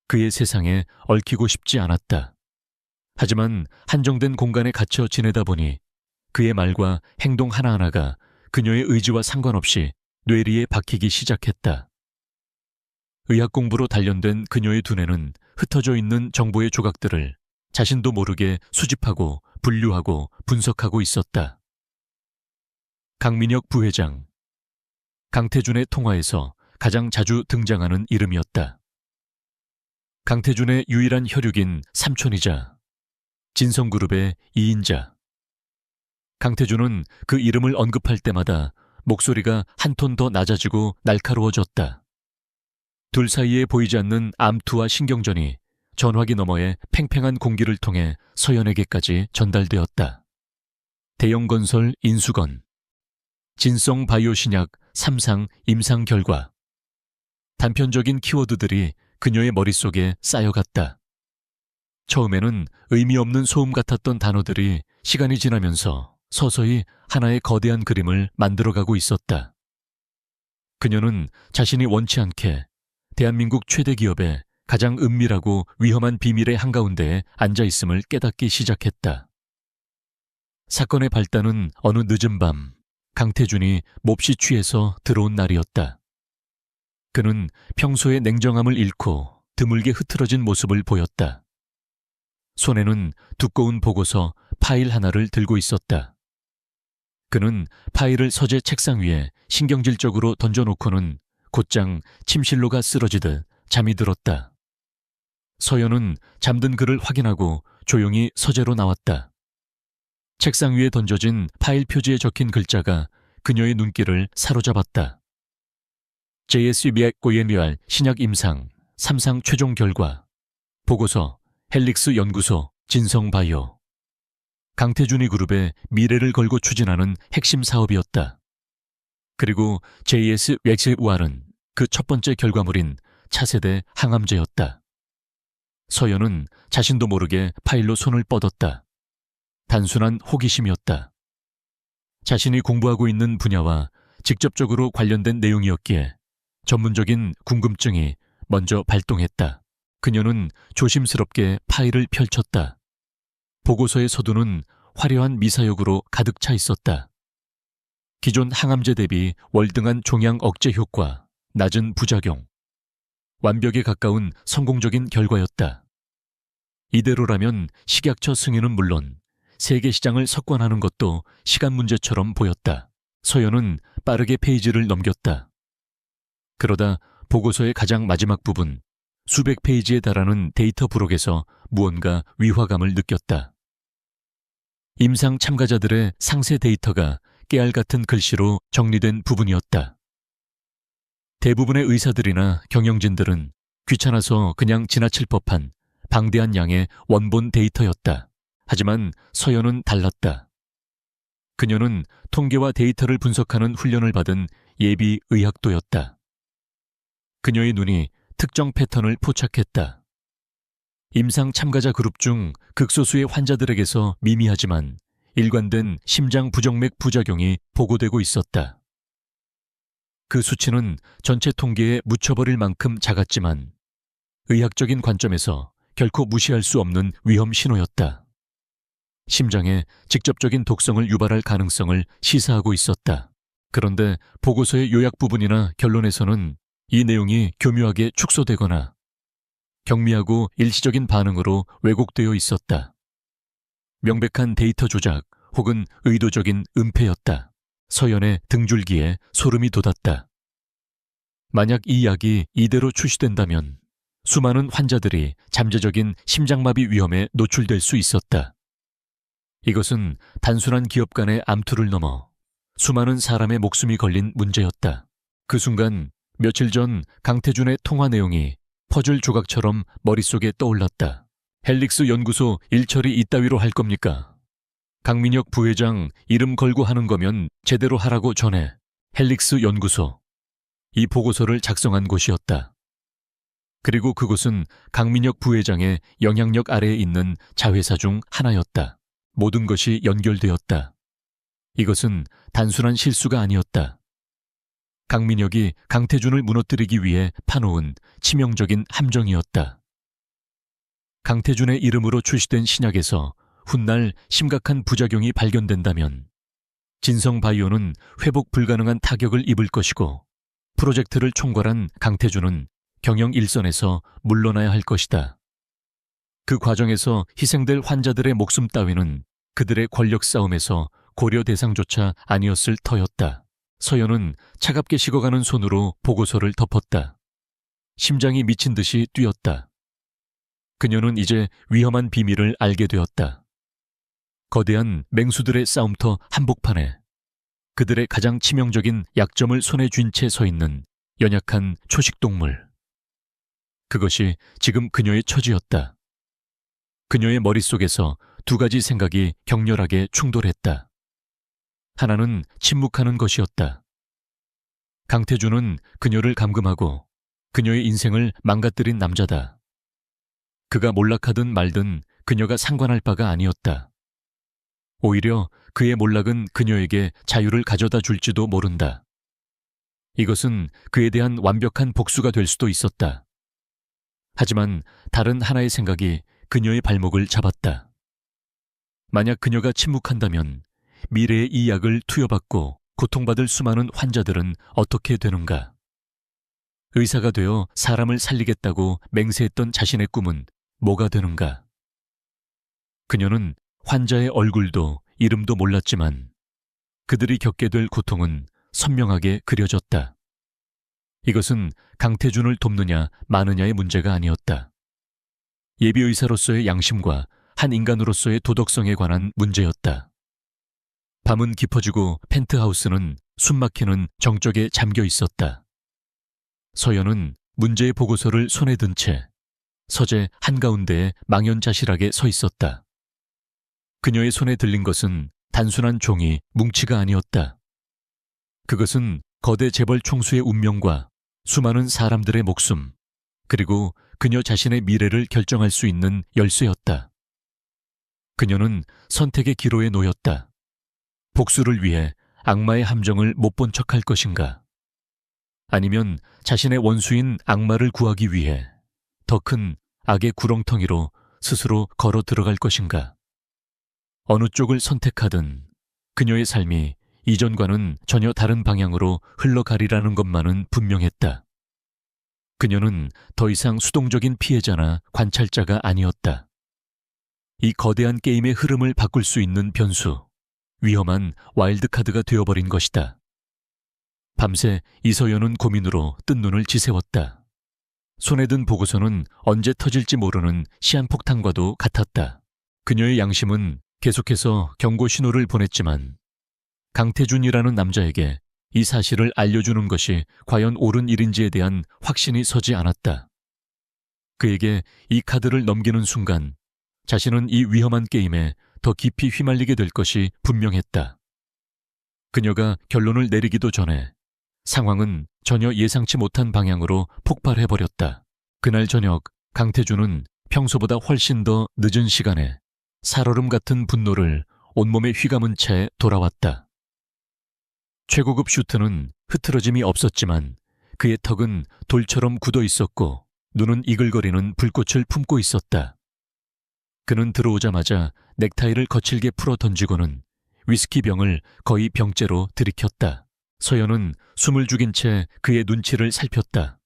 그의 세상에 얽히고 싶지 않았다. 하지만 한정된 공간에 갇혀 지내다 보니 그의 말과 행동 하나하나가 그녀의 의지와 상관없이 뇌리에 박히기 시작했다. 의학 공부로 단련된 그녀의 두뇌는 흩어져 있는 정보의 조각들을 자신도 모르게 수집하고 분류하고 분석하고 있었다. 강민혁 부회장. 강태준의 통화에서 가장 자주 등장하는 이름이었다. 강태준의 유일한 혈육인 삼촌이자 진성그룹의 2인자. 강태준은 그 이름을 언급할 때마다 목소리가 한 톤 더 낮아지고 날카로워졌다. 둘 사이에 보이지 않는 암투와 신경전이 전화기 너머의 팽팽한 공기를 통해 서연에게까지 전달되었다. 대영건설 인수건, 진성바이오 신약 3상 임상 결과. 단편적인 키워드들이 그녀의 머릿속에 쌓여갔다. 처음에는 의미 없는 소음 같았던 단어들이 시간이 지나면서 서서히 하나의 거대한 그림을 만들어가고 있었다. 그녀는 자신이 원치 않게 대한민국 최대 기업의 가장 은밀하고 위험한 비밀의 한가운데에 앉아있음을 깨닫기 시작했다. 사건의 발단은 어느 늦은 밤 강태준이 몹시 취해서 들어온 날이었다. 그는 평소의 냉정함을 잃고 드물게 흐트러진 모습을 보였다. 손에는 두꺼운 보고서 파일 하나를 들고 있었다. 그는 파일을 서재 책상 위에 신경질적으로 던져놓고는 곧장 침실로가 쓰러지듯 잠이 들었다. 서연은 잠든 그를 확인하고 조용히 서재로 나왔다. 책상 위에 던져진 파일 표지에 적힌 글자가 그녀의 눈길을 사로잡았다. JSB 고엔리알 신약 임상 3상 최종 결과. 보고서 헬릭스 연구소 진성바이오. 강태준이 그룹의 미래를 걸고 추진하는 핵심 사업이었다. 그리고 JS 웩실우알은 그 첫 번째 결과물인 차세대 항암제였다. 서연은 자신도 모르게 파일로 손을 뻗었다. 단순한 호기심이었다. 자신이 공부하고 있는 분야와 직접적으로 관련된 내용이었기에 전문적인 궁금증이 먼저 발동했다. 그녀는 조심스럽게 파일을 펼쳤다. 보고서의 서두는 화려한 미사역으로 가득 차 있었다. 기존 항암제 대비 월등한 종양 억제 효과, 낮은 부작용, 완벽에 가까운 성공적인 결과였다. 이대로라면 식약처 승인은 물론 세계 시장을 석권하는 것도 시간 문제처럼 보였다. 서연은 빠르게 페이지를 넘겼다. 그러다 보고서의 가장 마지막 부분, 수백 페이지에 달하는 데이터 부록에서 무언가 위화감을 느꼈다. 임상 참가자들의 상세 데이터가 깨알 같은 글씨로 정리된 부분이었다. 대부분의 의사들이나 경영진들은 귀찮아서 그냥 지나칠 법한 방대한 양의 원본 데이터였다. 하지만 서연은 달랐다. 그녀는 통계와 데이터를 분석하는 훈련을 받은 예비 의학도였다. 그녀의 눈이 특정 패턴을 포착했다. 임상 참가자 그룹 중 극소수의 환자들에게서 미미하지만 일관된 심장 부정맥 부작용이 보고되고 있었다. 그 수치는 전체 통계에 묻혀버릴 만큼 작았지만 의학적인 관점에서 결코 무시할 수 없는 위험 신호였다. 심장에 직접적인 독성을 유발할 가능성을 시사하고 있었다. 그런데 보고서의 요약 부분이나 결론에서는 이 내용이 교묘하게 축소되거나 경미하고 일시적인 반응으로 왜곡되어 있었다. 명백한 데이터 조작 혹은 의도적인 은폐였다. 서연의 등줄기에 소름이 돋았다. 만약 이 약이 이대로 출시된다면 수많은 환자들이 잠재적인 심장마비 위험에 노출될 수 있었다. 이것은 단순한 기업 간의 암투를 넘어 수많은 사람의 목숨이 걸린 문제였다. 그 순간 며칠 전 강태준의 통화 내용이 퍼즐 조각처럼 머릿속에 떠올랐다. 헬릭스 연구소 일처리 이따위로 할 겁니까? 강민혁 부회장 이름 걸고 하는 거면 제대로 하라고 전해. 헬릭스 연구소. 이 보고서를 작성한 곳이었다. 그리고 그곳은 강민혁 부회장의 영향력 아래에 있는 자회사 중 하나였다. 모든 것이 연결되었다. 이것은 단순한 실수가 아니었다. 강민혁이 강태준을 무너뜨리기 위해 파놓은 치명적인 함정이었다. 강태준의 이름으로 출시된 신약에서 훗날 심각한 부작용이 발견된다면 진성바이오는 회복 불가능한 타격을 입을 것이고 프로젝트를 총괄한 강태준은 경영 일선에서 물러나야 할 것이다. 그 과정에서 희생될 환자들의 목숨 따위는 그들의 권력 싸움에서 고려 대상조차 아니었을 터였다. 서연은 차갑게 식어가는 손으로 보고서를 덮었다. 심장이 미친 듯이 뛰었다. 그녀는 이제 위험한 비밀을 알게 되었다. 거대한 맹수들의 싸움터 한복판에 그들의 가장 치명적인 약점을 손에 쥔 채 서 있는 연약한 초식동물. 그것이 지금 그녀의 처지였다. 그녀의 머릿속에서 두 가지 생각이 격렬하게 충돌했다. 하나는 침묵하는 것이었다. 강태준은 그녀를 감금하고 그녀의 인생을 망가뜨린 남자다. 그가 몰락하든 말든 그녀가 상관할 바가 아니었다. 오히려 그의 몰락은 그녀에게 자유를 가져다 줄지도 모른다. 이것은 그에 대한 완벽한 복수가 될 수도 있었다. 하지만 다른 하나의 생각이 그녀의 발목을 잡았다. 만약 그녀가 침묵한다면 미래의 이 약을 투여받고 고통받을 수많은 환자들은 어떻게 되는가? 의사가 되어 사람을 살리겠다고 맹세했던 자신의 꿈은 뭐가 되는가? 그녀는 환자의 얼굴도 이름도 몰랐지만 그들이 겪게 될 고통은 선명하게 그려졌다. 이것은 강태준을 돕느냐 마느냐의 문제가 아니었다. 예비의사로서의 양심과 한 인간으로서의 도덕성에 관한 문제였다. 밤은 깊어지고 펜트하우스는 숨막히는 정적에 잠겨 있었다. 서연은 문제의 보고서를 손에 든 채 서재 한가운데에 망연자실하게 서 있었다. 그녀의 손에 들린 것은 단순한 종이 뭉치가 아니었다. 그것은 거대 재벌 총수의 운명과 수많은 사람들의 목숨, 그리고 그녀 자신의 미래를 결정할 수 있는 열쇠였다. 그녀는 선택의 기로에 놓였다. 복수를 위해 악마의 함정을 못 본 척할 것인가? 아니면 자신의 원수인 악마를 구하기 위해 더 큰 악의 구렁텅이로 스스로 걸어 들어갈 것인가? 어느 쪽을 선택하든 그녀의 삶이 이전과는 전혀 다른 방향으로 흘러가리라는 것만은 분명했다. 그녀는 더 이상 수동적인 피해자나 관찰자가 아니었다. 이 거대한 게임의 흐름을 바꿀 수 있는 변수, 위험한 와일드카드가 되어버린 것이다. 밤새 이서연은 고민으로 뜬 눈을 지새웠다. 손에 든 보고서는 언제 터질지 모르는 시한폭탄과도 같았다. 그녀의 양심은 계속해서 경고 신호를 보냈지만 강태준이라는 남자에게 이 사실을 알려주는 것이 과연 옳은 일인지에 대한 확신이 서지 않았다. 그에게 이 카드를 넘기는 순간 자신은 이 위험한 게임에 더 깊이 휘말리게 될 것이 분명했다. 그녀가 결론을 내리기도 전에 상황은 전혀 예상치 못한 방향으로 폭발해버렸다. 그날 저녁 강태준은 평소보다 훨씬 더 늦은 시간에 살얼음 같은 분노를 온몸에 휘감은 채 돌아왔다. 최고급 슈트는 흐트러짐이 없었지만 그의 턱은 돌처럼 굳어 있었고 눈은 이글거리는 불꽃을 품고 있었다. 그는 들어오자마자 넥타이를 거칠게 풀어 던지고는 위스키 병을 거의 병째로 들이켰다. 서연은 숨을 죽인 채 그의 눈치를 살폈다.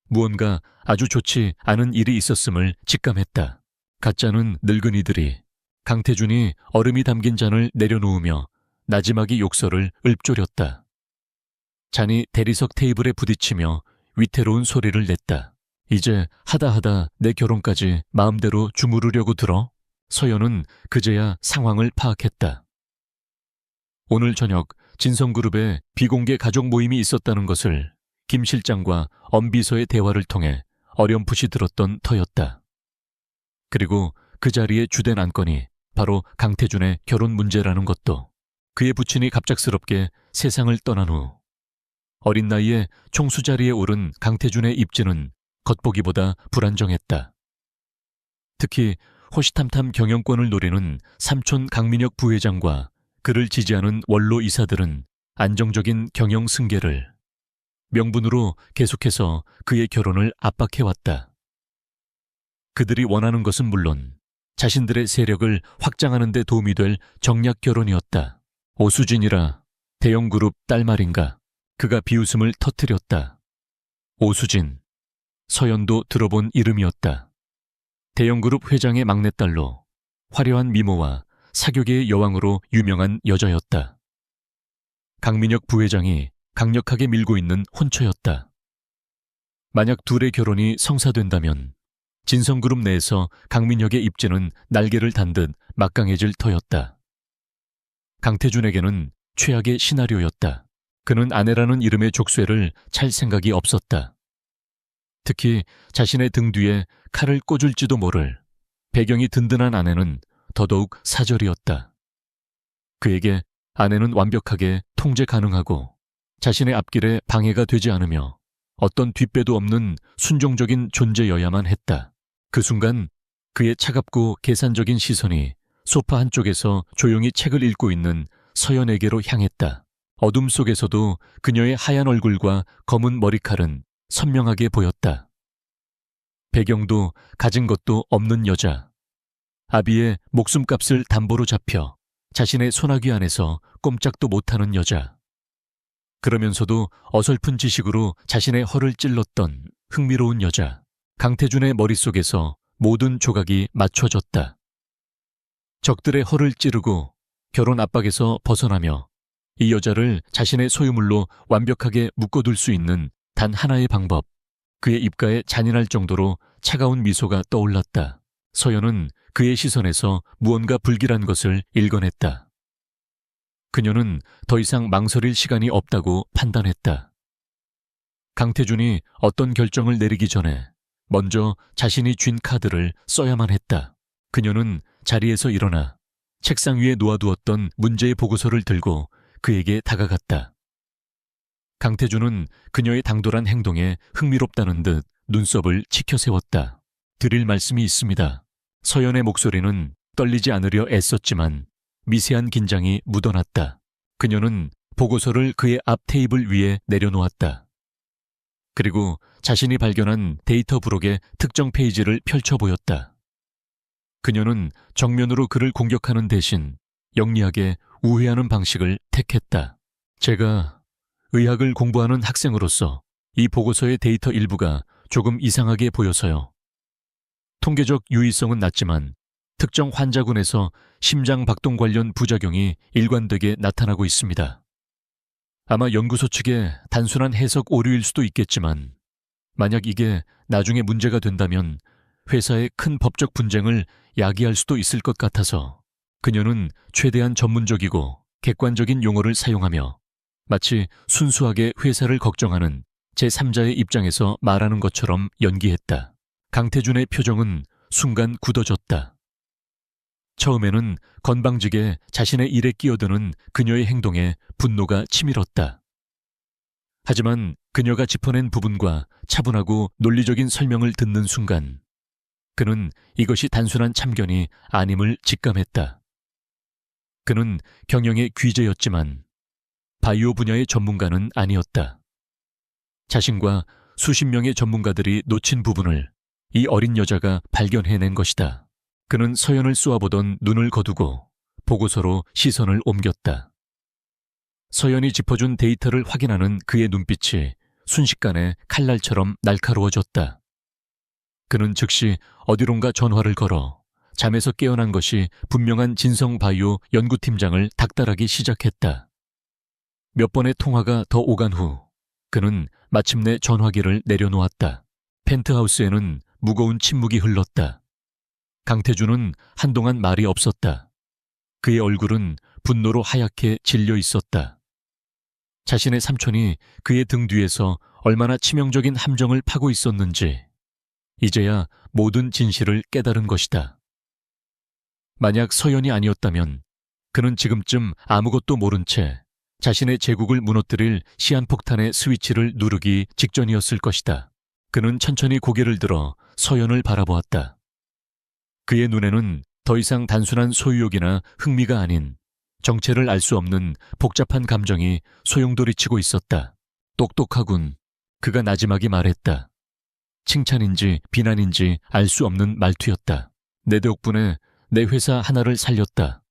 무언가 아주 좋지 않은 일이 있었음을 직감했다. 가짜는 늙은이들이 강태준이 얼음이 담긴 잔을 내려놓으며 나지막이 욕설을 읊조렸다. 잔이 대리석 테이블에 부딪히며 위태로운 소리를 냈다. 이제 하다 내 결혼까지 마음대로 주무르려고 들어? 서연은 그제야 상황을 파악했다. 오늘 저녁 진성그룹에 비공개 가족 모임이 있었다는 것을 김 실장과 엄 비서의 대화를 통해 어렴풋이 들었던 터였다. 그리고 그 자리의 주된 안건이 바로 강태준의 결혼 문제라는 것도 그의 부친이 갑작스럽게 세상을 떠난 후 어린 나이에 총수 자리에 오른 강태준의 입지는 겉보기보다 불안정했다. 특히 호시탐탐 경영권을 노리는 삼촌 강민혁 부회장과 그를 지지하는 원로 이사들은 안정적인 경영 승계를 명분으로 계속해서 그의 결혼을 압박해왔다. 그들이 원하는 것은 물론 자신들의 세력을 확장하는 데 도움이 될 정략 결혼이었다. 오수진이라 대형그룹 딸 말인가. 그가 비웃음을 터뜨렸다. 오수진, 서연도 들어본 이름이었다. 대형그룹 회장의 막내딸로 화려한 미모와 사교계의 여왕으로 유명한 여자였다. 강민혁 부회장이 강력하게 밀고 있는 혼처였다. 만약 둘의 결혼이 성사된다면 진성그룹 내에서 강민혁의 입지는 날개를 단 듯 막강해질 터였다. 강태준에게는 최악의 시나리오였다. 그는 아내라는 이름의 족쇄를 찰 생각이 없었다. 특히 자신의 등 뒤에 칼을 꽂을지도 모를 배경이 든든한 아내는 더더욱 사절이었다. 그에게 아내는 완벽하게 통제 가능하고 자신의 앞길에 방해가 되지 않으며 어떤 뒷배도 없는 순종적인 존재여야만 했다. 그 순간 그의 차갑고 계산적인 시선이 소파 한쪽에서 조용히 책을 읽고 있는 서연에게로 향했다. 어둠 속에서도 그녀의 하얀 얼굴과 검은 머리칼은 선명하게 보였다. 배경도 가진 것도 없는 여자. 아비의 목숨값을 담보로 잡혀 자신의 소나귀 안에서 꼼짝도 못하는 여자. 그러면서도 어설픈 지식으로 자신의 허를 찔렀던 흥미로운 여자. 강태준의 머릿속에서 모든 조각이 맞춰졌다. 적들의 허를 찌르고 결혼 압박에서 벗어나며 이 여자를 자신의 소유물로 완벽하게 묶어둘 수 있는 단 하나의 방법. 그의 입가에 잔인할 정도로 차가운 미소가 떠올랐다. 서연은 그의 시선에서 무언가 불길한 것을 읽어냈다. 그녀는 더 이상 망설일 시간이 없다고 판단했다. 강태준이 어떤 결정을 내리기 전에 먼저 자신이 쥔 카드를 써야만 했다. 그녀는 자리에서 일어나 책상 위에 놓아두었던 문제의 보고서를 들고 그에게 다가갔다. 강태준은 그녀의 당돌한 행동에 흥미롭다는 듯 눈썹을 치켜세웠다. 드릴 말씀이 있습니다. 서연의 목소리는 떨리지 않으려 애썼지만 미세한 긴장이 묻어났다. 그녀는 보고서를 그의 앞 테이블 위에 내려놓았다. 그리고 자신이 발견한 데이터 부록의 특정 페이지를 펼쳐 보였다. 그녀는 정면으로 그를 공격하는 대신 영리하게 우회하는 방식을 택했다. 제가 의학을 공부하는 학생으로서 이 보고서의 데이터 일부가 조금 이상하게 보여서요. 통계적 유의성은 낮지만 특정 환자군에서 심장 박동 관련 부작용이 일관되게 나타나고 있습니다. 아마 연구소 측의 단순한 해석 오류일 수도 있겠지만 만약 이게 나중에 문제가 된다면 회사의 큰 법적 분쟁을 야기할 수도 있을 것 같아서 그녀는 최대한 전문적이고 객관적인 용어를 사용하며 마치 순수하게 회사를 걱정하는 제3자의 입장에서 말하는 것처럼 연기했다. 강태준의 표정은 순간 굳어졌다. 처음에는 건방지게 자신의 일에 끼어드는 그녀의 행동에 분노가 치밀었다. 하지만 그녀가 짚어낸 부분과 차분하고 논리적인 설명을 듣는 순간 그는 이것이 단순한 참견이 아님을 직감했다. 그는 경영의 귀재였지만 바이오 분야의 전문가는 아니었다. 자신과 수십 명의 전문가들이 놓친 부분을 이 어린 여자가 발견해낸 것이다. 그는 서연을 쏘아보던 눈을 거두고 보고서로 시선을 옮겼다. 서연이 짚어준 데이터를 확인하는 그의 눈빛이 순식간에 칼날처럼 날카로워졌다. 그는 즉시 어디론가 전화를 걸어 잠에서 깨어난 것이 분명한 진성바이오 연구팀장을 닥달하기 시작했다. 몇 번의 통화가 더 오간 후 그는 마침내 전화기를 내려놓았다. 펜트하우스에는 무거운 침묵이 흘렀다. 강태준은 한동안 말이 없었다. 그의 얼굴은 분노로 하얗게 질려 있었다. 자신의 삼촌이 그의 등 뒤에서 얼마나 치명적인 함정을 파고 있었는지 이제야 모든 진실을 깨달은 것이다. 만약 서연이 아니었다면 그는 지금쯤 아무것도 모른 채 자신의 제국을 무너뜨릴 시한폭탄의 스위치를 누르기 직전이었을 것이다. 그는 천천히 고개를 들어 서연을 바라보았다. 그의 눈에는 더 이상 단순한 소유욕이나 흥미가 아닌 정체를 알 수 없는 복잡한 감정이 소용돌이치고 있었다. 똑똑하군. 그가 나지막이 말했다. 칭찬인지 비난인지 알 수 없는 말투였다. 내 덕분에 내 회사 하나를 살렸다.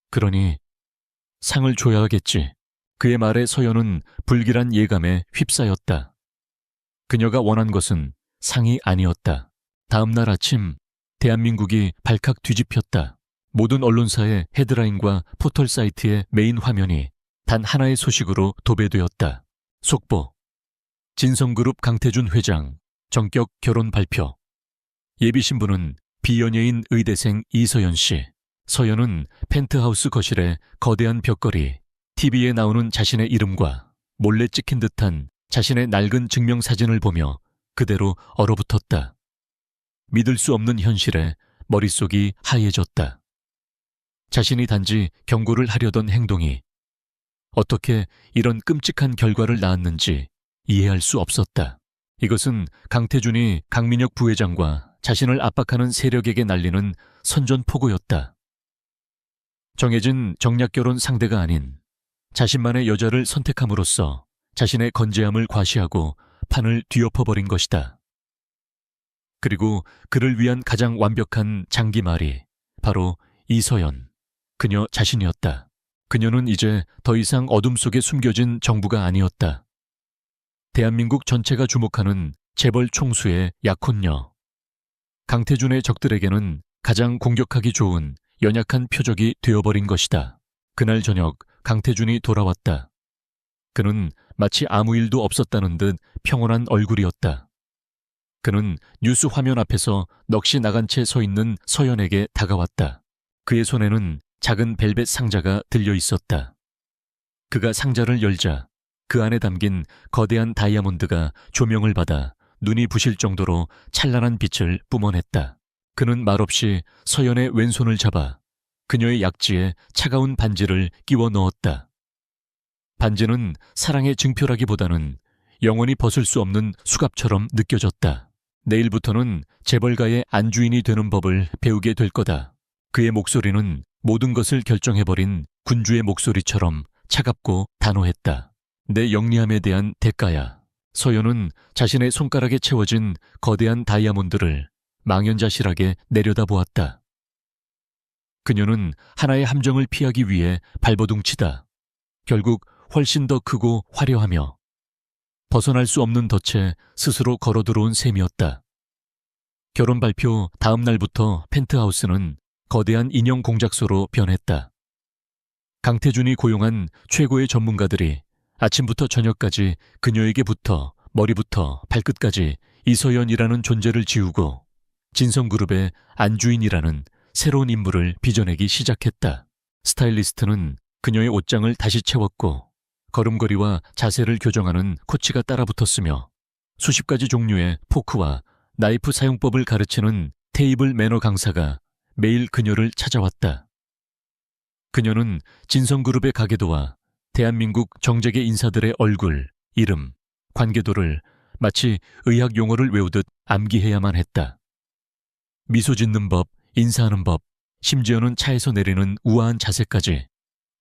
그러니 상을 줘야 하겠지. 그의 말에 서연은 불길한 예감에 휩싸였다. 그녀가 원한 것은 상이 아니었다. 다음 날 아침 대한민국이 발칵 뒤집혔다. 모든 언론사의 헤드라인과 포털 사이트의 메인 화면이 단 하나의 소식으로 도배되었다. 속보. 진성그룹 강태준 회장 정격 결혼 발표. 예비신부는 비연예인 의대생 이서연 씨. 서연은 펜트하우스 거실에 거대한 벽걸이, TV에 나오는 자신의 이름과 몰래 찍힌 듯한 자신의 낡은 증명사진을 보며 그대로 얼어붙었다. 믿을 수 없는 현실에 머릿속이 하얘졌다. 자신이 단지 경고를 하려던 행동이 어떻게 이런 끔찍한 결과를 낳았는지 이해할 수 없었다. 이것은 강태준이 강민혁 부회장과 자신을 압박하는 세력에게 날리는 선전포고였다. 정해진 정략결혼 상대가 아닌 자신만의 여자를 선택함으로써 자신의 건재함을 과시하고 판을 뒤엎어버린 것이다. 그리고 그를 위한 가장 완벽한 장기말이 바로 이서연, 그녀 자신이었다. 그녀는 이제 더 이상 어둠 속에 숨겨진 정부가 아니었다. 대한민국 전체가 주목하는 재벌 총수의 약혼녀. 강태준의 적들에게는 가장 공격하기 좋은 연약한 표적이 되어버린 것이다. 그날 저녁 강태준이 돌아왔다. 그는 마치 아무 일도 없었다는 듯 평온한 얼굴이었다. 그는 뉴스 화면 앞에서 넋이 나간 채 서 있는 서연에게 다가왔다. 그의 손에는 작은 벨벳 상자가 들려 있었다. 그가 상자를 열자 그 안에 담긴 거대한 다이아몬드가 조명을 받아 눈이 부실 정도로 찬란한 빛을 뿜어냈다. 그는 말없이 서연의 왼손을 잡아 그녀의 약지에 차가운 반지를 끼워 넣었다. 반지는 사랑의 증표라기보다는 영원히 벗을 수 없는 수갑처럼 느껴졌다. 내일부터는 재벌가의 안주인이 되는 법을 배우게 될 거다. 그의 목소리는 모든 것을 결정해버린 군주의 목소리처럼 차갑고 단호했다. 내 영리함에 대한 대가야. 서연은 자신의 손가락에 채워진 거대한 다이아몬드를 망연자실하게 내려다보았다. 그녀는 하나의 함정을 피하기 위해 발버둥치다. 결국 훨씬 더 크고 화려하며 벗어날 수 없는 덫에 스스로 걸어들어온 셈이었다. 결혼 발표 다음 날부터 펜트하우스는 거대한 인형 공작소로 변했다. 강태준이 고용한 최고의 전문가들이 아침부터 저녁까지 그녀에게 붙어 머리부터 발끝까지 이서연이라는 존재를 지우고 진성그룹의 안주인이라는 새로운 인물을 빚어내기 시작했다. 스타일리스트는 그녀의 옷장을 다시 채웠고 걸음걸이와 자세를 교정하는 코치가 따라붙었으며 수십 가지 종류의 포크와 나이프 사용법을 가르치는 테이블 매너 강사가 매일 그녀를 찾아왔다. 그녀는 진성그룹의 가계도와 대한민국 정재계 인사들의 얼굴, 이름, 관계도를 마치 의학 용어를 외우듯 암기해야만 했다. 미소 짓는 법, 인사하는 법, 심지어는 차에서 내리는 우아한 자세까지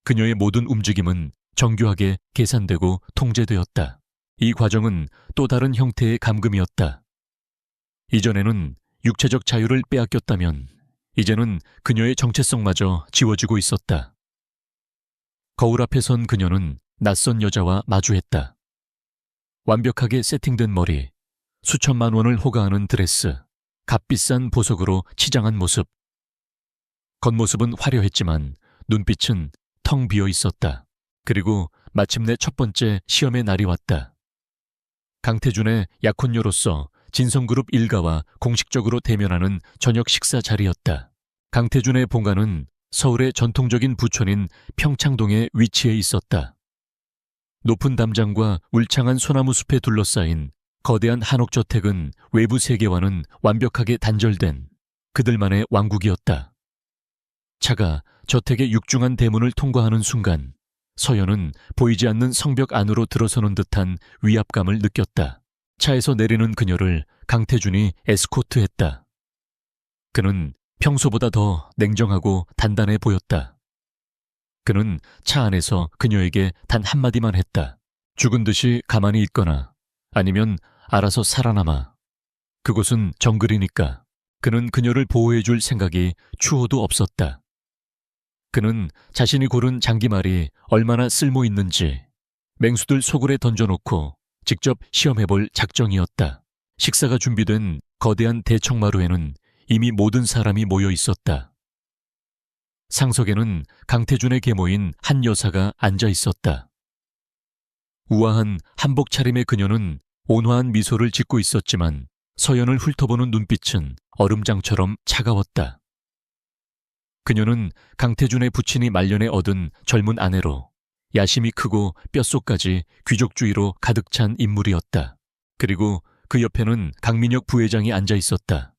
그녀의 모든 움직임은 정교하게 계산되고 통제되었다. 이 과정은 또 다른 형태의 감금이었다. 이전에는 육체적 자유를 빼앗겼다면 이제는 그녀의 정체성마저 지워지고 있었다. 거울 앞에 선 그녀는 낯선 여자와 마주했다. 완벽하게 세팅된 머리, 수천만 원을 호가하는 드레스, 값비싼 보석으로 치장한 모습. 겉모습은 화려했지만 눈빛은 텅 비어 있었다. 그리고 마침내 첫 번째 시험의 날이 왔다. 강태준의 약혼녀로서 진성그룹 일가와 공식적으로 대면하는 저녁 식사 자리였다. 강태준의 본가는 서울의 전통적인 부촌인 평창동에 위치해 있었다. 높은 담장과 울창한 소나무 숲에 둘러싸인 거대한 한옥저택은 외부 세계와는 완벽하게 단절된 그들만의 왕국이었다. 차가 저택의 육중한 대문을 통과하는 순간 서연은 보이지 않는 성벽 안으로 들어서는 듯한 위압감을 느꼈다. 차에서 내리는 그녀를 강태준이 에스코트했다. 그는 평소보다 더 냉정하고 단단해 보였다. 그는 차 안에서 그녀에게 단 한마디만 했다. 죽은 듯이 가만히 있거나 아니면 알아서 살아남아. 그곳은 정글이니까. 그는 그녀를 보호해줄 생각이 추호도 없었다. 그는 자신이 고른 장기말이 얼마나 쓸모 있는지 맹수들 소굴에 던져놓고 직접 시험해볼 작정이었다. 식사가 준비된 거대한 대청마루에는 이미 모든 사람이 모여 있었다. 상석에는 강태준의 계모인 한 여사가 앉아 있었다. 우아한 한복 차림의 그녀는 온화한 미소를 짓고 있었지만 서연을 훑어보는 눈빛은 얼음장처럼 차가웠다. 그녀는 강태준의 부친이 말년에 얻은 젊은 아내로 야심이 크고 뼛속까지 귀족주의로 가득 찬 인물이었다. 그리고 그 옆에는 강민혁 부회장이 앉아 있었다.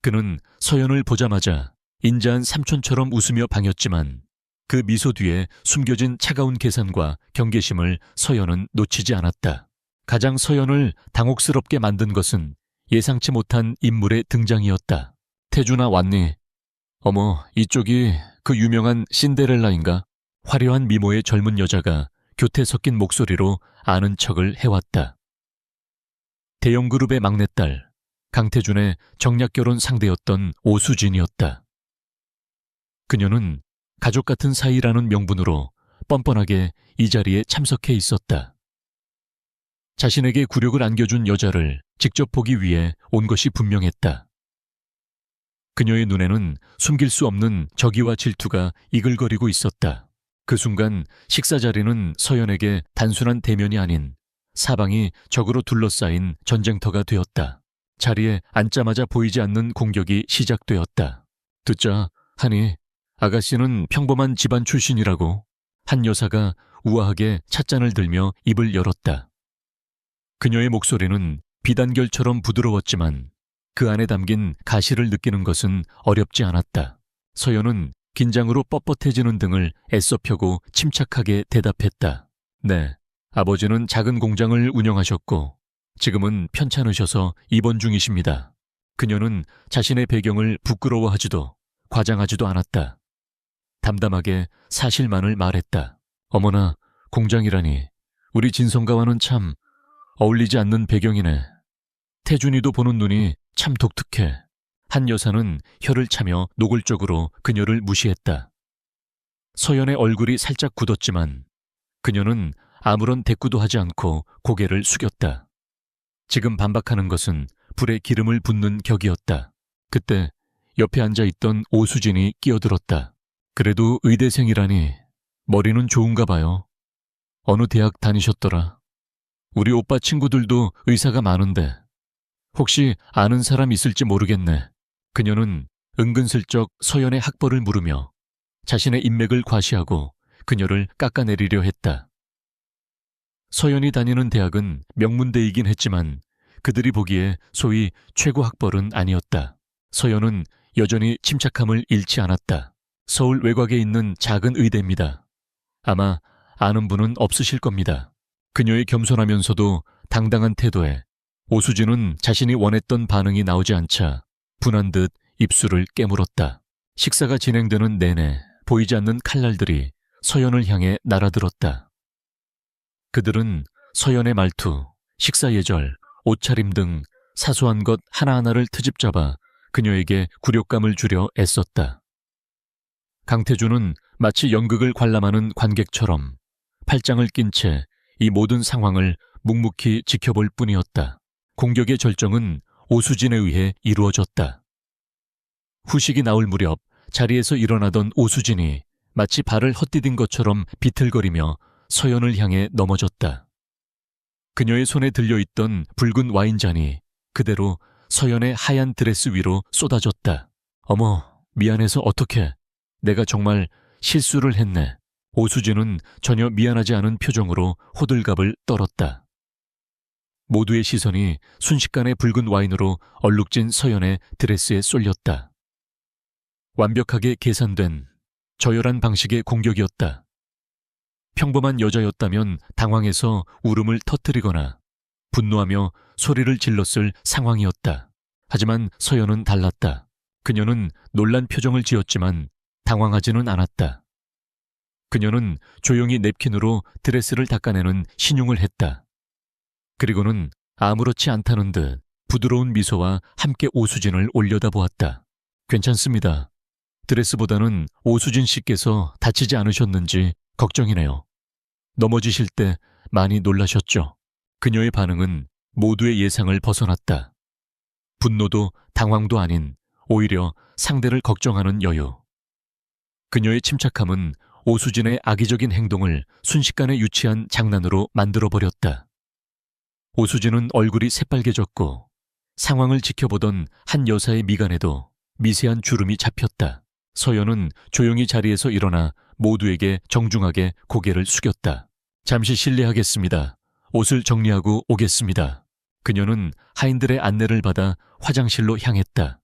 그는 서연을 보자마자 인자한 삼촌처럼 웃으며 반겼지만 그 미소 뒤에 숨겨진 차가운 계산과 경계심을 서연은 놓치지 않았다. 가장 서연을 당혹스럽게 만든 것은 예상치 못한 인물의 등장이었다. 태준아 왔니? 어머, 이쪽이 그 유명한 신데렐라인가? 화려한 미모의 젊은 여자가 교태 섞인 목소리로 아는 척을 해왔다. 대형그룹의 막내딸, 강태준의 정략결혼 상대였던 오수진이었다. 그녀는 가족 같은 사이라는 명분으로 뻔뻔하게 이 자리에 참석해 있었다. 자신에게 굴욕을 안겨준 여자를 직접 보기 위해 온 것이 분명했다. 그녀의 눈에는 숨길 수 없는 적의와 질투가 이글거리고 있었다. 그 순간 식사 자리는 서연에게 단순한 대면이 아닌 사방이 적으로 둘러싸인 전쟁터가 되었다. 자리에 앉자마자 보이지 않는 공격이 시작되었다. 듣자 하니 아가씨는 평범한 집안 출신이라고. 한 여사가 우아하게 찻잔을 들며 입을 열었다. 그녀의 목소리는 비단결처럼 부드러웠지만 그 안에 담긴 가시를 느끼는 것은 어렵지 않았다. 서연은 긴장으로 뻣뻣해지는 등을 애써 펴고 침착하게 대답했다. 네, 아버지는 작은 공장을 운영하셨고 지금은 편찮으셔서 입원 중이십니다. 그녀는 자신의 배경을 부끄러워하지도 과장하지도 않았다. 담담하게 사실만을 말했다. 어머나, 공장이라니. 우리 진성가와는 참 어울리지 않는 배경이네. 태준이도 보는 눈이 참 독특해. 한 여사는 혀를 차며 노골적으로 그녀를 무시했다. 서연의 얼굴이 살짝 굳었지만 그녀는 아무런 대꾸도 하지 않고 고개를 숙였다. 지금 반박하는 것은 불에 기름을 붓는 격이었다. 그때 옆에 앉아있던 오수진이 끼어들었다. 그래도 의대생이라니 머리는 좋은가 봐요. 어느 대학 다니셨더라? 우리 오빠 친구들도 의사가 많은데 혹시 아는 사람 있을지 모르겠네. 그녀는 은근슬쩍 서연의 학벌을 물으며 자신의 인맥을 과시하고 그녀를 깎아내리려 했다. 서연이 다니는 대학은 명문대이긴 했지만 그들이 보기에 소위 최고 학벌은 아니었다. 서연은 여전히 침착함을 잃지 않았다. 서울 외곽에 있는 작은 의대입니다. 아마 아는 분은 없으실 겁니다. 그녀의 겸손하면서도 당당한 태도에 오수진은 자신이 원했던 반응이 나오지 않자 분한 듯 입술을 깨물었다. 식사가 진행되는 내내 보이지 않는 칼날들이 서연을 향해 날아들었다. 그들은 서연의 말투, 식사 예절, 옷차림 등 사소한 것 하나하나를 트집잡아 그녀에게 굴욕감을 주려 애썼다. 강태준은 마치 연극을 관람하는 관객처럼 팔짱을 낀 채 이 모든 상황을 묵묵히 지켜볼 뿐이었다. 공격의 절정은 오수진에 의해 이루어졌다. 후식이 나올 무렵 자리에서 일어나던 오수진이 마치 발을 헛디딘 것처럼 비틀거리며 서연을 향해 넘어졌다. 그녀의 손에 들려있던 붉은 와인잔이 그대로 서연의 하얀 드레스 위로 쏟아졌다. 어머, 미안해서 어떡해. 내가 정말 실수를 했네. 오수진은 전혀 미안하지 않은 표정으로 호들갑을 떨었다. 모두의 시선이 순식간에 붉은 와인으로 얼룩진 서연의 드레스에 쏠렸다. 완벽하게 계산된 저열한 방식의 공격이었다. 평범한 여자였다면 당황해서 울음을 터뜨리거나 분노하며 소리를 질렀을 상황이었다. 하지만 서연은 달랐다. 그녀는 놀란 표정을 지었지만 당황하지는 않았다. 그녀는 조용히 냅킨으로 드레스를 닦아내는 신용을 했다. 그리고는 아무렇지 않다는 듯 부드러운 미소와 함께 오수진을 올려다보았다. 괜찮습니다. 드레스보다는 오수진 씨께서 다치지 않으셨는지 걱정이네요. 넘어지실 때 많이 놀라셨죠? 그녀의 반응은 모두의 예상을 벗어났다. 분노도 당황도 아닌 오히려 상대를 걱정하는 여유. 그녀의 침착함은 오수진의 악의적인 행동을 순식간에 유치한 장난으로 만들어버렸다. 오수진은 얼굴이 새빨개졌고 상황을 지켜보던 한 여사의 미간에도 미세한 주름이 잡혔다. 서연은 조용히 자리에서 일어나 모두에게 정중하게 고개를 숙였다. 잠시 실례하겠습니다. 옷을 정리하고 오겠습니다. 그녀는 하인들의 안내를 받아 화장실로 향했다.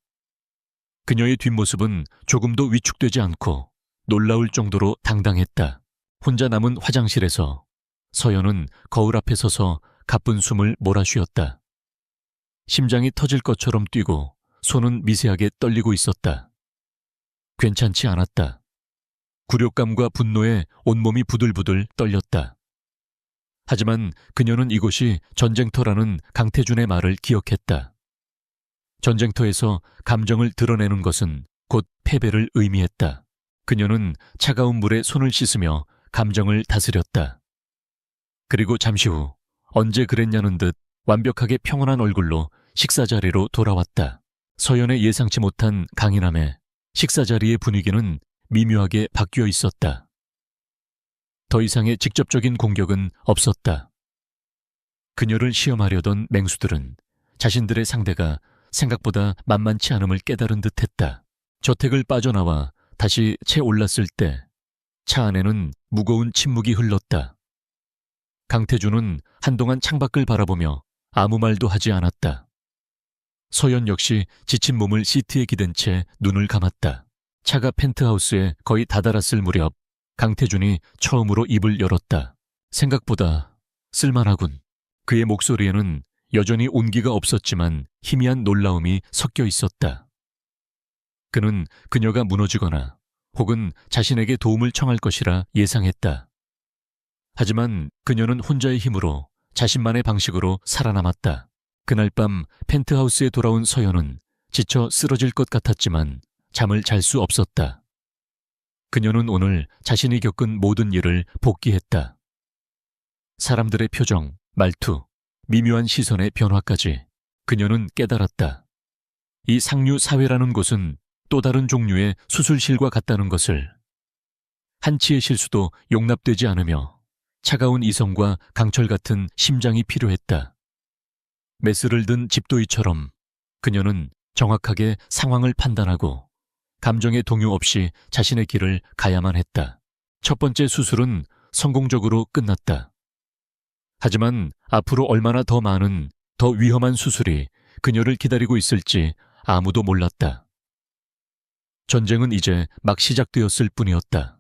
그녀의 뒷모습은 조금도 위축되지 않고 놀라울 정도로 당당했다. 혼자 남은 화장실에서 서연은 거울 앞에 서서 가쁜 숨을 몰아쉬었다. 심장이 터질 것처럼 뛰고 손은 미세하게 떨리고 있었다. 괜찮지 않았다. 굴욕감과 분노에 온몸이 부들부들 떨렸다. 하지만 그녀는 이곳이 전쟁터라는 강태준의 말을 기억했다. 전쟁터에서 감정을 드러내는 것은 곧 패배를 의미했다. 그녀는 차가운 물에 손을 씻으며 감정을 다스렸다. 그리고 잠시 후 언제 그랬냐는 듯 완벽하게 평온한 얼굴로 식사 자리로 돌아왔다. 서연의 예상치 못한 강인함에 식사 자리의 분위기는 미묘하게 바뀌어 있었다. 더 이상의 직접적인 공격은 없었다. 그녀를 시험하려던 맹수들은 자신들의 상대가 생각보다 만만치 않음을 깨달은 듯했다. 저택을 빠져나와 다시 채 올랐을 때 차 안에는 무거운 침묵이 흘렀다. 강태준은 한동안 창밖을 바라보며 아무 말도 하지 않았다. 서연 역시 지친 몸을 시트에 기댄 채 눈을 감았다. 차가 펜트하우스에 거의 다다랐을 무렵 강태준이 처음으로 입을 열었다. 생각보다 쓸만하군. 그의 목소리에는 여전히 온기가 없었지만 희미한 놀라움이 섞여 있었다. 그는 그녀가 무너지거나 혹은 자신에게 도움을 청할 것이라 예상했다. 하지만 그녀는 혼자의 힘으로 자신만의 방식으로 살아남았다. 그날 밤 펜트하우스에 돌아온 서연은 지쳐 쓰러질 것 같았지만 잠을 잘 수 없었다. 그녀는 오늘 자신이 겪은 모든 일을 복기했다. 사람들의 표정, 말투, 미묘한 시선의 변화까지 그녀는 깨달았다. 이 상류 사회라는 곳은 또 다른 종류의 수술실과 같다는 것을. 한치의 실수도 용납되지 않으며 차가운 이성과 강철 같은 심장이 필요했다. 메스를 든 집도이처럼 그녀는 정확하게 상황을 판단하고 감정의 동요 없이 자신의 길을 가야만 했다. 첫 번째 수술은 성공적으로 끝났다. 하지만 앞으로 얼마나 더 많은, 더 위험한 수술이 그녀를 기다리고 있을지 아무도 몰랐다. 전쟁은 이제 막 시작되었을 뿐이었다.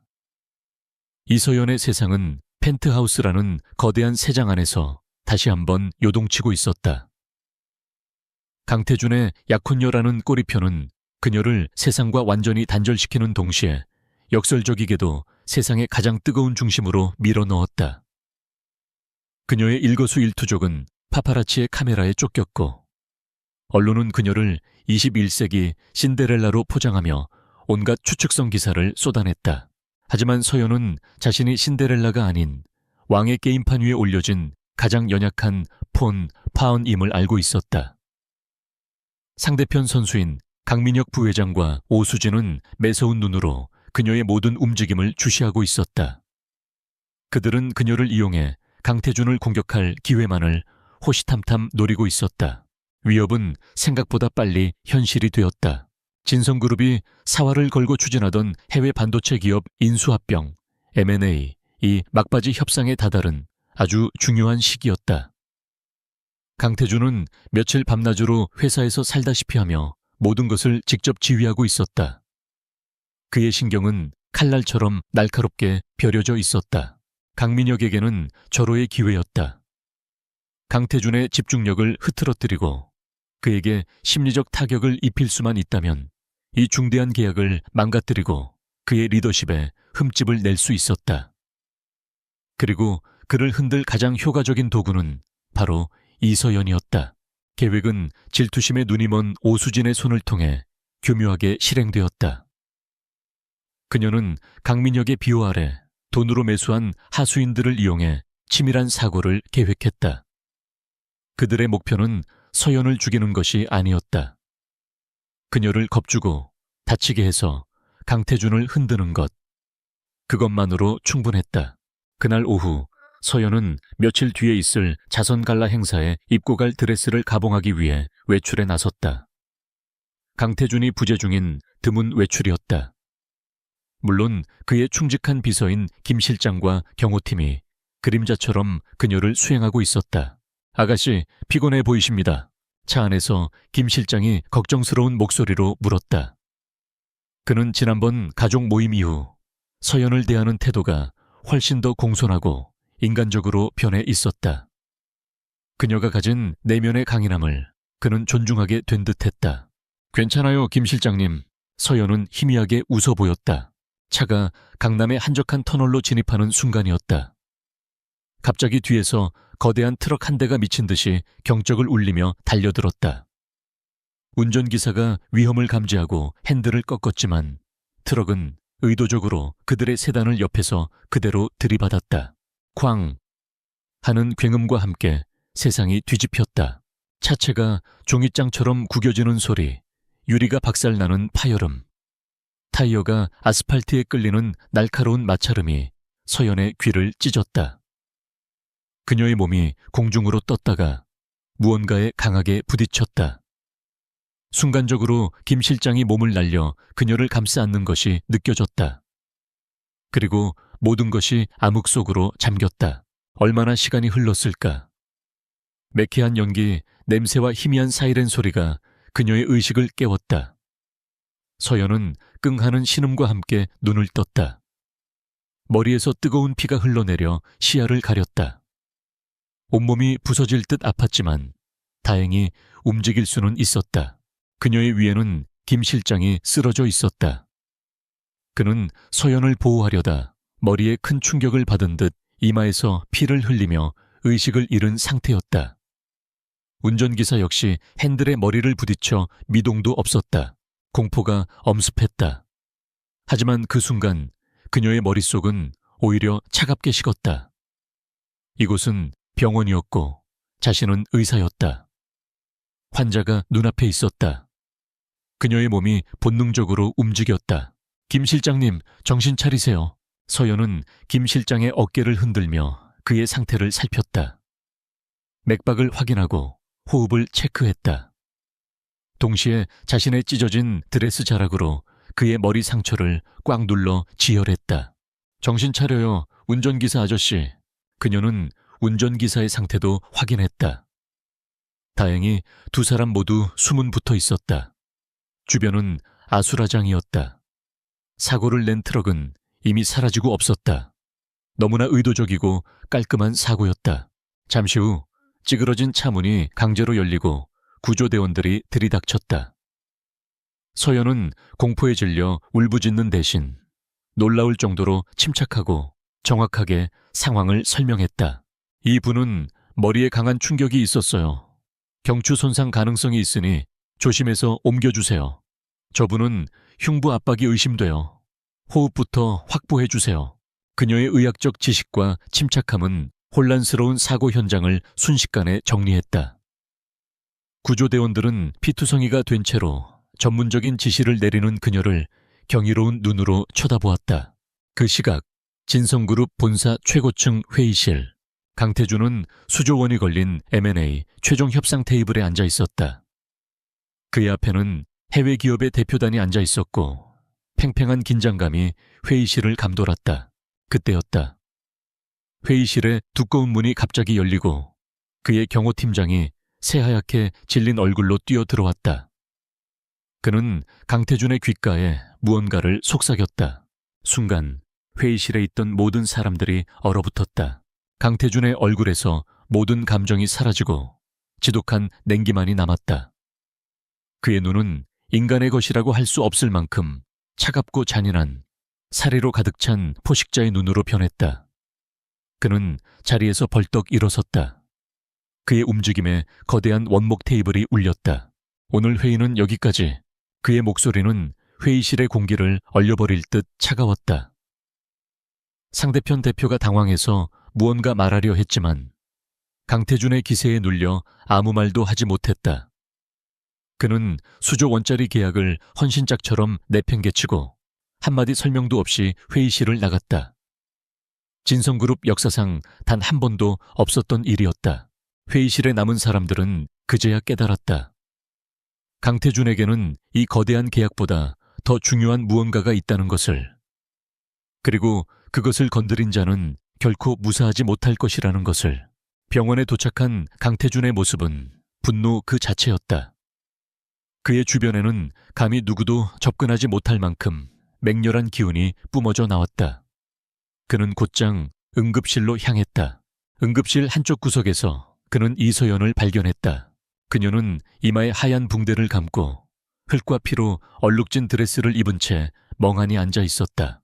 이서연의 세상은 펜트하우스라는 거대한 새장 안에서 다시 한번 요동치고 있었다. 강태준의 약혼녀라는 꼬리표는 그녀를 세상과 완전히 단절시키는 동시에 역설적이게도 세상의 가장 뜨거운 중심으로 밀어넣었다. 그녀의 일거수일투족은 파파라치의 카메라에 쫓겼고 언론은 그녀를 21세기 신데렐라로 포장하며 온갖 추측성 기사를 쏟아냈다. 하지만 서연은 자신이 신데렐라가 아닌 왕의 게임판 위에 올려진 가장 연약한 파운임을 알고 있었다. 상대편 선수인 강민혁 부회장과 오수진은 매서운 눈으로 그녀의 모든 움직임을 주시하고 있었다. 그들은 그녀를 이용해 강태준을 공격할 기회만을 호시탐탐 노리고 있었다. 위협은 생각보다 빨리 현실이 되었다. 진성그룹이 사활을 걸고 추진하던 해외 반도체 기업 인수합병 M&A, 이 막바지 협상에 다다른 아주 중요한 시기였다. 강태준은 며칠 밤낮으로 회사에서 살다시피 하며 모든 것을 직접 지휘하고 있었다. 그의 신경은 칼날처럼 날카롭게 벼려져 있었다. 강민혁에게는 절호의 기회였다. 강태준의 집중력을 흐트러뜨리고 그에게 심리적 타격을 입힐 수만 있다면 이 중대한 계약을 망가뜨리고 그의 리더십에 흠집을 낼 수 있었다. 그리고 그를 흔들 가장 효과적인 도구는 바로 이서연이었다. 계획은 질투심에 눈이 먼 오수진의 손을 통해 교묘하게 실행되었다. 그녀는 강민혁의 비호 아래 돈으로 매수한 하수인들을 이용해 치밀한 사고를 계획했다. 그들의 목표는 서연을 죽이는 것이 아니었다. 그녀를 겁주고 다치게 해서 강태준을 흔드는 것. 그것만으로 충분했다. 그날 오후 서연은 며칠 뒤에 있을 자선갈라 행사에 입고 갈 드레스를 가봉하기 위해 외출에 나섰다. 강태준이 부재 중인 드문 외출이었다. 물론 그의 충직한 비서인 김 실장과 경호팀이 그림자처럼 그녀를 수행하고 있었다. 아가씨, 피곤해 보이십니다. 차 안에서 김 실장이 걱정스러운 목소리로 물었다. 그는 지난번 가족 모임 이후 서연을 대하는 태도가 훨씬 더 공손하고 인간적으로 변해 있었다. 그녀가 가진 내면의 강인함을 그는 존중하게 된 듯했다. 괜찮아요, 김 실장님. 서연은 희미하게 웃어 보였다. 차가 강남의 한적한 터널로 진입하는 순간이었다. 갑자기 뒤에서 거대한 트럭 한 대가 미친 듯이 경적을 울리며 달려들었다. 운전기사가 위험을 감지하고 핸들을 꺾었지만 트럭은 의도적으로 그들의 세단을 옆에서 그대로 들이받았다. 쾅! 하는 굉음과 함께 세상이 뒤집혔다. 차체가 종잇장처럼 구겨지는 소리, 유리가 박살나는 파열음, 타이어가 아스팔트에 끌리는 날카로운 마찰음이 서연의 귀를 찢었다. 그녀의 몸이 공중으로 떴다가 무언가에 강하게 부딪혔다. 순간적으로 김 실장이 몸을 날려 그녀를 감싸 안는 것이 느껴졌다. 그리고 모든 것이 암흑 속으로 잠겼다. 얼마나 시간이 흘렀을까. 매캐한 연기, 냄새와 희미한 사이렌 소리가 그녀의 의식을 깨웠다. 서연은 끙하는 신음과 함께 눈을 떴다. 머리에서 뜨거운 피가 흘러내려 시야를 가렸다. 온몸이 부서질 듯 아팠지만 다행히 움직일 수는 있었다. 그녀의 위에는 김 실장이 쓰러져 있었다. 그는 서연을 보호하려다 머리에 큰 충격을 받은 듯 이마에서 피를 흘리며 의식을 잃은 상태였다. 운전기사 역시 핸들에 머리를 부딪혀 미동도 없었다. 공포가 엄습했다. 하지만 그 순간 그녀의 머릿속은 오히려 차갑게 식었다. 이곳은 병원이었고 자신은 의사였다. 환자가 눈앞에 있었다. 그녀의 몸이 본능적으로 움직였다. 김 실장님, 정신 차리세요. 서연은 김 실장의 어깨를 흔들며 그의 상태를 살폈다. 맥박을 확인하고 호흡을 체크했다. 동시에 자신의 찢어진 드레스 자락으로 그의 머리 상처를 꽉 눌러 지혈했다. 정신 차려요, 운전기사 아저씨. 그녀는 운전기사의 상태도 확인했다. 다행히 두 사람 모두 숨은 붙어 있었다. 주변은 아수라장이었다. 사고를 낸 트럭은 이미 사라지고 없었다. 너무나 의도적이고 깔끔한 사고였다. 잠시 후 찌그러진 차 문이 강제로 열리고 구조대원들이 들이닥쳤다. 서연은 공포에 질려 울부짖는 대신 놀라울 정도로 침착하고 정확하게 상황을 설명했다. 이 분은 머리에 강한 충격이 있었어요. 경추 손상 가능성이 있으니 조심해서 옮겨주세요. 저분은 흉부 압박이 의심돼요. 호흡부터 확보해주세요. 그녀의 의학적 지식과 침착함은 혼란스러운 사고 현장을 순식간에 정리했다. 구조대원들은 피투성이가 된 채로 전문적인 지시를 내리는 그녀를 경이로운 눈으로 쳐다보았다. 그 시각 진성그룹 본사 최고층 회의실. 강태준은 수조 원이 걸린 M&A 최종 협상 테이블에 앉아 있었다. 그의 앞에는 해외 기업의 대표단이 앉아 있었고 팽팽한 긴장감이 회의실을 감돌았다. 그때였다. 회의실에 두꺼운 문이 갑자기 열리고 그의 경호팀장이 새하얗게 질린 얼굴로 뛰어 들어왔다. 그는 강태준의 귓가에 무언가를 속삭였다. 순간 회의실에 있던 모든 사람들이 얼어붙었다. 강태준의 얼굴에서 모든 감정이 사라지고 지독한 냉기만이 남았다. 그의 눈은 인간의 것이라고 할 수 없을 만큼 차갑고 잔인한 사리로 가득 찬 포식자의 눈으로 변했다. 그는 자리에서 벌떡 일어섰다. 그의 움직임에 거대한 원목 테이블이 울렸다. 오늘 회의는 여기까지. 그의 목소리는 회의실의 공기를 얼려버릴 듯 차가웠다. 상대편 대표가 당황해서 무언가 말하려 했지만 강태준의 기세에 눌려 아무 말도 하지 못했다. 그는 수조 원짜리 계약을 헌신짝처럼 내팽개치고 한마디 설명도 없이 회의실을 나갔다. 진성그룹 역사상 단 한 번도 없었던 일이었다. 회의실에 남은 사람들은 그제야 깨달았다. 강태준에게는 이 거대한 계약보다 더 중요한 무언가가 있다는 것을, 그리고 그것을 건드린 자는 결코 무사하지 못할 것이라는 것을. 병원에 도착한 강태준의 모습은 분노 그 자체였다. 그의 주변에는 감히 누구도 접근하지 못할 만큼 맹렬한 기운이 뿜어져 나왔다. 그는 곧장 응급실로 향했다. 응급실 한쪽 구석에서 그는 이서연을 발견했다. 그녀는 이마에 하얀 붕대를 감고 흙과 피로 얼룩진 드레스를 입은 채 멍하니 앉아 있었다.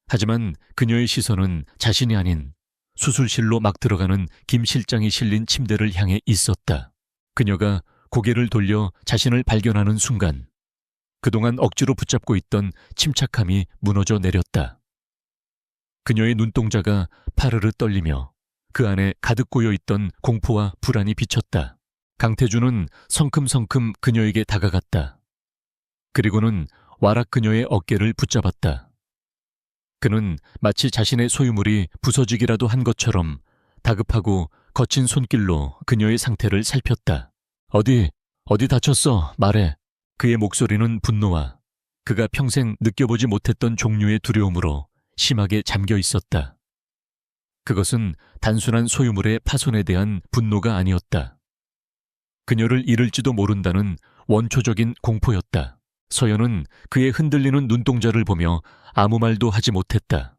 하지만 그녀의 시선은 자신이 아닌 수술실로 막 들어가는 김 실장이 실린 침대를 향해 있었다. 그녀가 고개를 돌려 자신을 발견하는 순간 그동안 억지로 붙잡고 있던 침착함이 무너져 내렸다. 그녀의 눈동자가 파르르 떨리며 그 안에 가득 고여있던 공포와 불안이 비쳤다. 강태준은 성큼성큼 그녀에게 다가갔다. 그리고는 와락 그녀의 어깨를 붙잡았다. 그는 마치 자신의 소유물이 부서지기라도 한 것처럼 다급하고 거친 손길로 그녀의 상태를 살폈다. 어디 다쳤어? 말해. 그의 목소리는 분노와 그가 평생 느껴보지 못했던 종류의 두려움으로 심하게 잠겨 있었다. 그것은 단순한 소유물의 파손에 대한 분노가 아니었다. 그녀를 잃을지도 모른다는 원초적인 공포였다. 서연은 그의 흔들리는 눈동자를 보며 아무 말도 하지 못했다.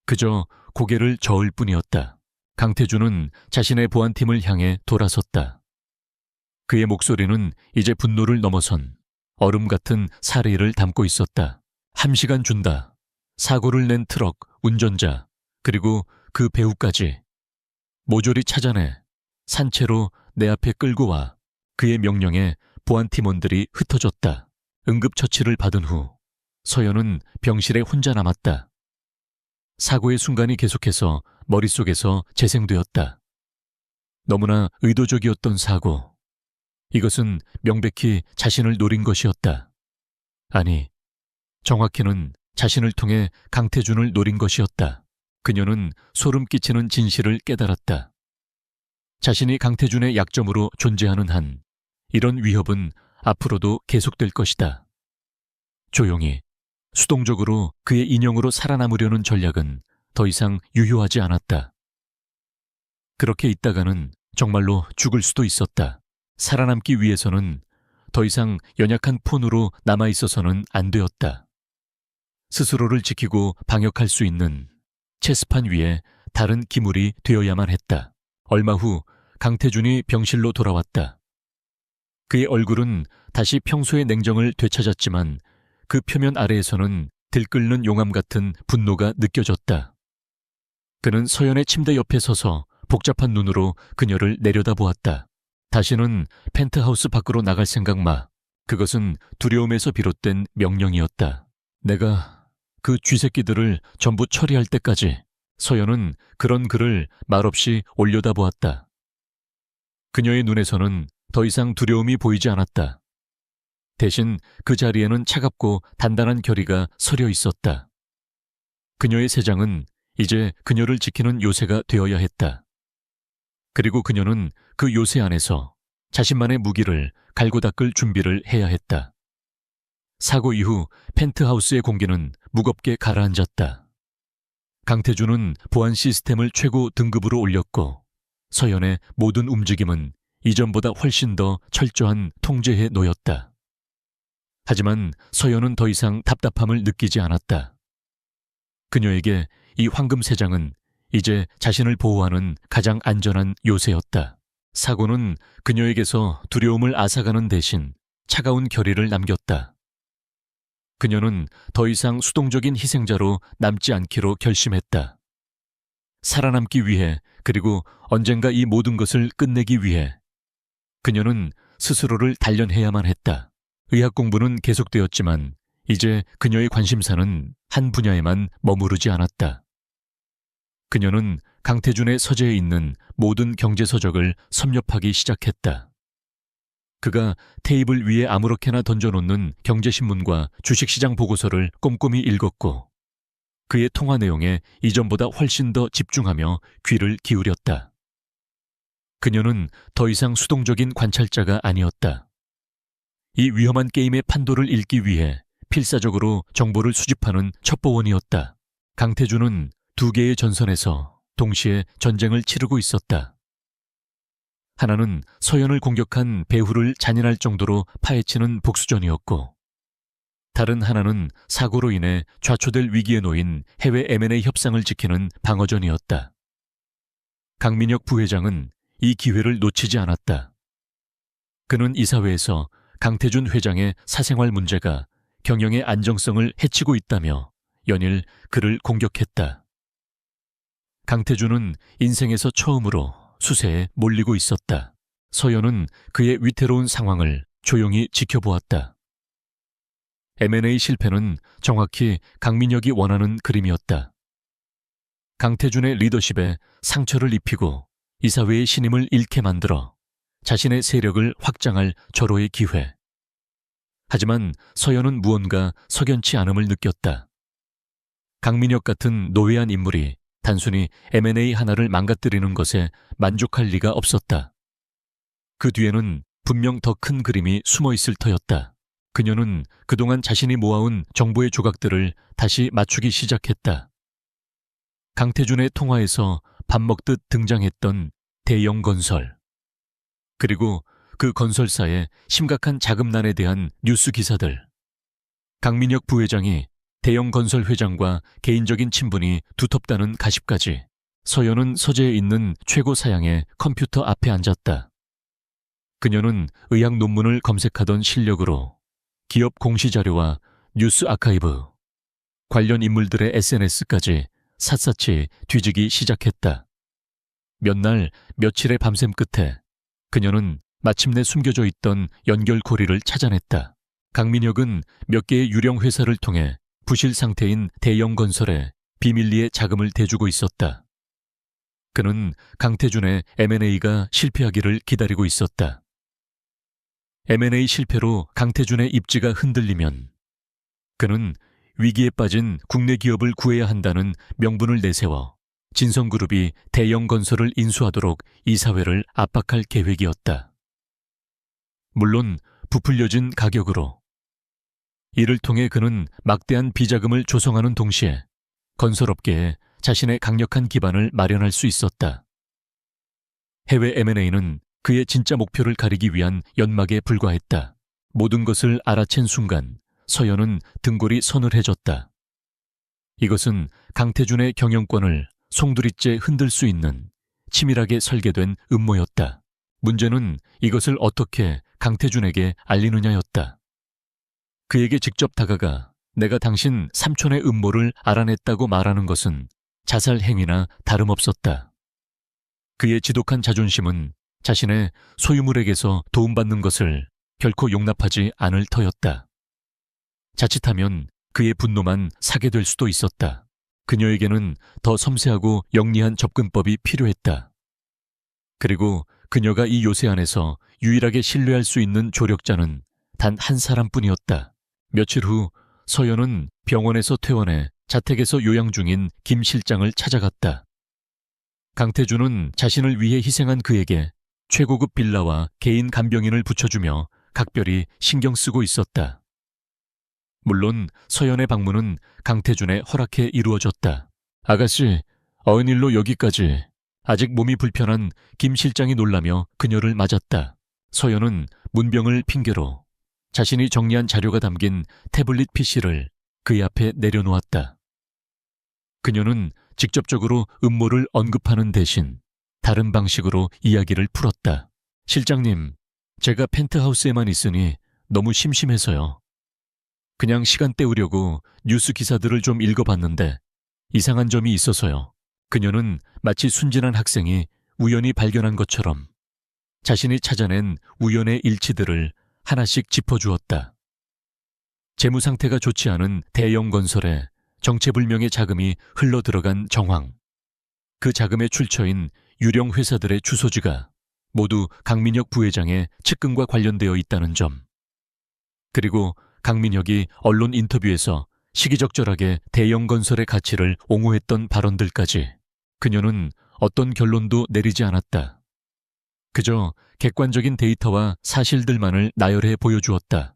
그저 고개를 저을 뿐이었다. 강태준은 자신의 보안팀을 향해 돌아섰다. 그의 목소리는 이제 분노를 넘어선 얼음 같은 사리를 담고 있었다. 1시간 준다. 사고를 낸 트럭, 운전자, 그리고 그 배우까지. 모조리 찾아내. 산채로 내 앞에 끌고 와. 그의 명령에 보안팀원들이 흩어졌다. 응급처치를 받은 후 서연은 병실에 혼자 남았다. 사고의 순간이 계속해서 머릿속에서 재생되었다. 너무나 의도적이었던 사고. 이것은 명백히 자신을 노린 것이었다. 아니, 정확히는 자신을 통해 강태준을 노린 것이었다. 그녀는 소름 끼치는 진실을 깨달았다. 자신이 강태준의 약점으로 존재하는 한 이런 위협은 앞으로도 계속될 것이다. 조용히, 수동적으로 그의 인형으로 살아남으려는 전략은 더 이상 유효하지 않았다. 그렇게 있다가는 정말로 죽을 수도 있었다. 살아남기 위해서는 더 이상 연약한 폰으로 남아있어서는 안 되었다. 스스로를 지키고 방역할 수 있는 체스판 위에 다른 기물이 되어야만 했다. 얼마 후 강태준이 병실로 돌아왔다. 그의 얼굴은 다시 평소의 냉정을 되찾았지만 그 표면 아래에서는 들끓는 용암 같은 분노가 느껴졌다. 그는 서연의 침대 옆에 서서 복잡한 눈으로 그녀를 내려다보았다. 다시는 펜트하우스 밖으로 나갈 생각 마. 그것은 두려움에서 비롯된 명령이었다. 내가 그 쥐새끼들을 전부 처리할 때까지. 서연은 그런 글을 말없이 올려다보았다. 그녀의 눈에서는 더 이상 두려움이 보이지 않았다. 대신 그 자리에는 차갑고 단단한 결의가 서려 있었다. 그녀의 세장은 이제 그녀를 지키는 요새가 되어야 했다. 그리고 그녀는 그 요새 안에서 자신만의 무기를 갈고 닦을 준비를 해야 했다. 사고 이후 펜트하우스의 공기는 무겁게 가라앉았다. 강태준은 보안 시스템을 최고 등급으로 올렸고 서연의 모든 움직임은 이전보다 훨씬 더 철저한 통제에 놓였다. 하지만 서연은 더 이상 답답함을 느끼지 않았다. 그녀에게 이 황금세장은 이제 자신을 보호하는 가장 안전한 요새였다. 사고는 그녀에게서 두려움을 앗아가는 대신 차가운 결의를 남겼다. 그녀는 더 이상 수동적인 희생자로 남지 않기로 결심했다. 살아남기 위해, 그리고 언젠가 이 모든 것을 끝내기 위해 그녀는 스스로를 단련해야만 했다. 의학 공부는 계속되었지만 이제 그녀의 관심사는 한 분야에만 머무르지 않았다. 그녀는 강태준의 서재에 있는 모든 경제서적을 섭렵하기 시작했다. 그가 테이블 위에 아무렇게나 던져놓는 경제신문과 주식시장 보고서를 꼼꼼히 읽었고 그의 통화 내용에 이전보다 훨씬 더 집중하며 귀를 기울였다. 그녀는 더 이상 수동적인 관찰자가 아니었다. 이 위험한 게임의 판도를 읽기 위해 필사적으로 정보를 수집하는 첩보원이었다. 강태준은 두 개의 전선에서 동시에 전쟁을 치르고 있었다. 하나는 서연을 공격한 배후를 잔인할 정도로 파헤치는 복수전이었고 다른 하나는 사고로 인해 좌초될 위기에 놓인 해외 M&A 협상을 지키는 방어전이었다. 강민혁 부회장은 이 기회를 놓치지 않았다. 그는 이사회에서 강태준 회장의 사생활 문제가 경영의 안정성을 해치고 있다며 연일 그를 공격했다. 강태준은 인생에서 처음으로 수세에 몰리고 있었다. 서연은 그의 위태로운 상황을 조용히 지켜보았다. M&A 실패는 정확히 강민혁이 원하는 그림이었다. 강태준의 리더십에 상처를 입히고 이사회의 신임을 잃게 만들어 자신의 세력을 확장할 절호의 기회. 하지만 서연은 무언가 석연치 않음을 느꼈다. 강민혁 같은 노회한 인물이 단순히 M&A 하나를 망가뜨리는 것에 만족할 리가 없었다. 그 뒤에는 분명 더 큰 그림이 숨어 있을 터였다. 그녀는 그동안 자신이 모아온 정보의 조각들을 다시 맞추기 시작했다. 강태준의 통화에서 밥 먹듯 등장했던 대형 건설, 그리고 그 건설사의 심각한 자금난에 대한 뉴스 기사들, 강민혁 부회장이 대형 건설 회장과 개인적인 친분이 두텁다는 가십까지. 서연은 서재에 있는 최고 사양의 컴퓨터 앞에 앉았다. 그녀는 의학 논문을 검색하던 실력으로 기업 공시자료와 뉴스 아카이브, 관련 인물들의 SNS까지 샅샅이 뒤지기 시작했다. 몇 날 며칠의 밤샘 끝에 그녀는 마침내 숨겨져 있던 연결고리를 찾아냈다. 강민혁은 몇 개의 유령 회사를 통해 부실 상태인 대형 건설에 비밀리에 자금을 대주고 있었다. 그는 강태준의 M&A가 실패하기를 기다리고 있었다. M&A 실패로 강태준의 입지가 흔들리면 그는 위기에 빠진 국내 기업을 구해야 한다는 명분을 내세워 진성그룹이 대형 건설을 인수하도록 이사회를 압박할 계획이었다. 물론 부풀려진 가격으로. 이를 통해 그는 막대한 비자금을 조성하는 동시에 건설업계에 자신의 강력한 기반을 마련할 수 있었다. 해외 M&A는 그의 진짜 목표를 가리기 위한 연막에 불과했다. 모든 것을 알아챈 순간 서연은 등골이 서늘해졌다. 이것은 강태준의 경영권을 송두리째 흔들 수 있는 치밀하게 설계된 음모였다. 문제는 이것을 어떻게 강태준에게 알리느냐였다. 그에게 직접 다가가 내가 당신 삼촌의 음모를 알아냈다고 말하는 것은 자살 행위나 다름없었다. 그의 지독한 자존심은 자신의 소유물에게서 도움받는 것을 결코 용납하지 않을 터였다. 자칫하면 그의 분노만 사게 될 수도 있었다. 그녀에게는 더 섬세하고 영리한 접근법이 필요했다. 그리고 그녀가 이 요새 안에서 유일하게 신뢰할 수 있는 조력자는 단 한 사람뿐이었다. 며칠 후 서연은 병원에서 퇴원해 자택에서 요양 중인 김 실장을 찾아갔다. 강태준은 자신을 위해 희생한 그에게 최고급 빌라와 개인 간병인을 붙여주며 각별히 신경 쓰고 있었다. 물론 서연의 방문은 강태준의 허락에 이루어졌다. 아가씨, 어은 일로 여기까지. 아직 몸이 불편한 김 실장이 놀라며 그녀를 맞았다. 서연은 문병을 핑계로 자신이 정리한 자료가 담긴 태블릿 PC를 그의 앞에 내려놓았다. 그녀는 직접적으로 음모를 언급하는 대신 다른 방식으로 이야기를 풀었다. 실장님, 제가 펜트하우스에만 있으니 너무 심심해서요. 그냥 시간 때우려고 뉴스 기사들을 좀 읽어봤는데 이상한 점이 있어서요. 그녀는 마치 순진한 학생이 우연히 발견한 것처럼 자신이 찾아낸 우연의 일치들을 하나씩 짚어주었다. 재무 상태가 좋지 않은 대형 건설에 정체불명의 자금이 흘러들어간 정황. 그 자금의 출처인 유령 회사들의 주소지가 모두 강민혁 부회장의 측근과 관련되어 있다는 점. 그리고 강민혁이 언론 인터뷰에서 시기적절하게 대형 건설의 가치를 옹호했던 발언들까지 그녀는 어떤 결론도 내리지 않았다. 그저 객관적인 데이터와 사실들만을 나열해 보여주었다.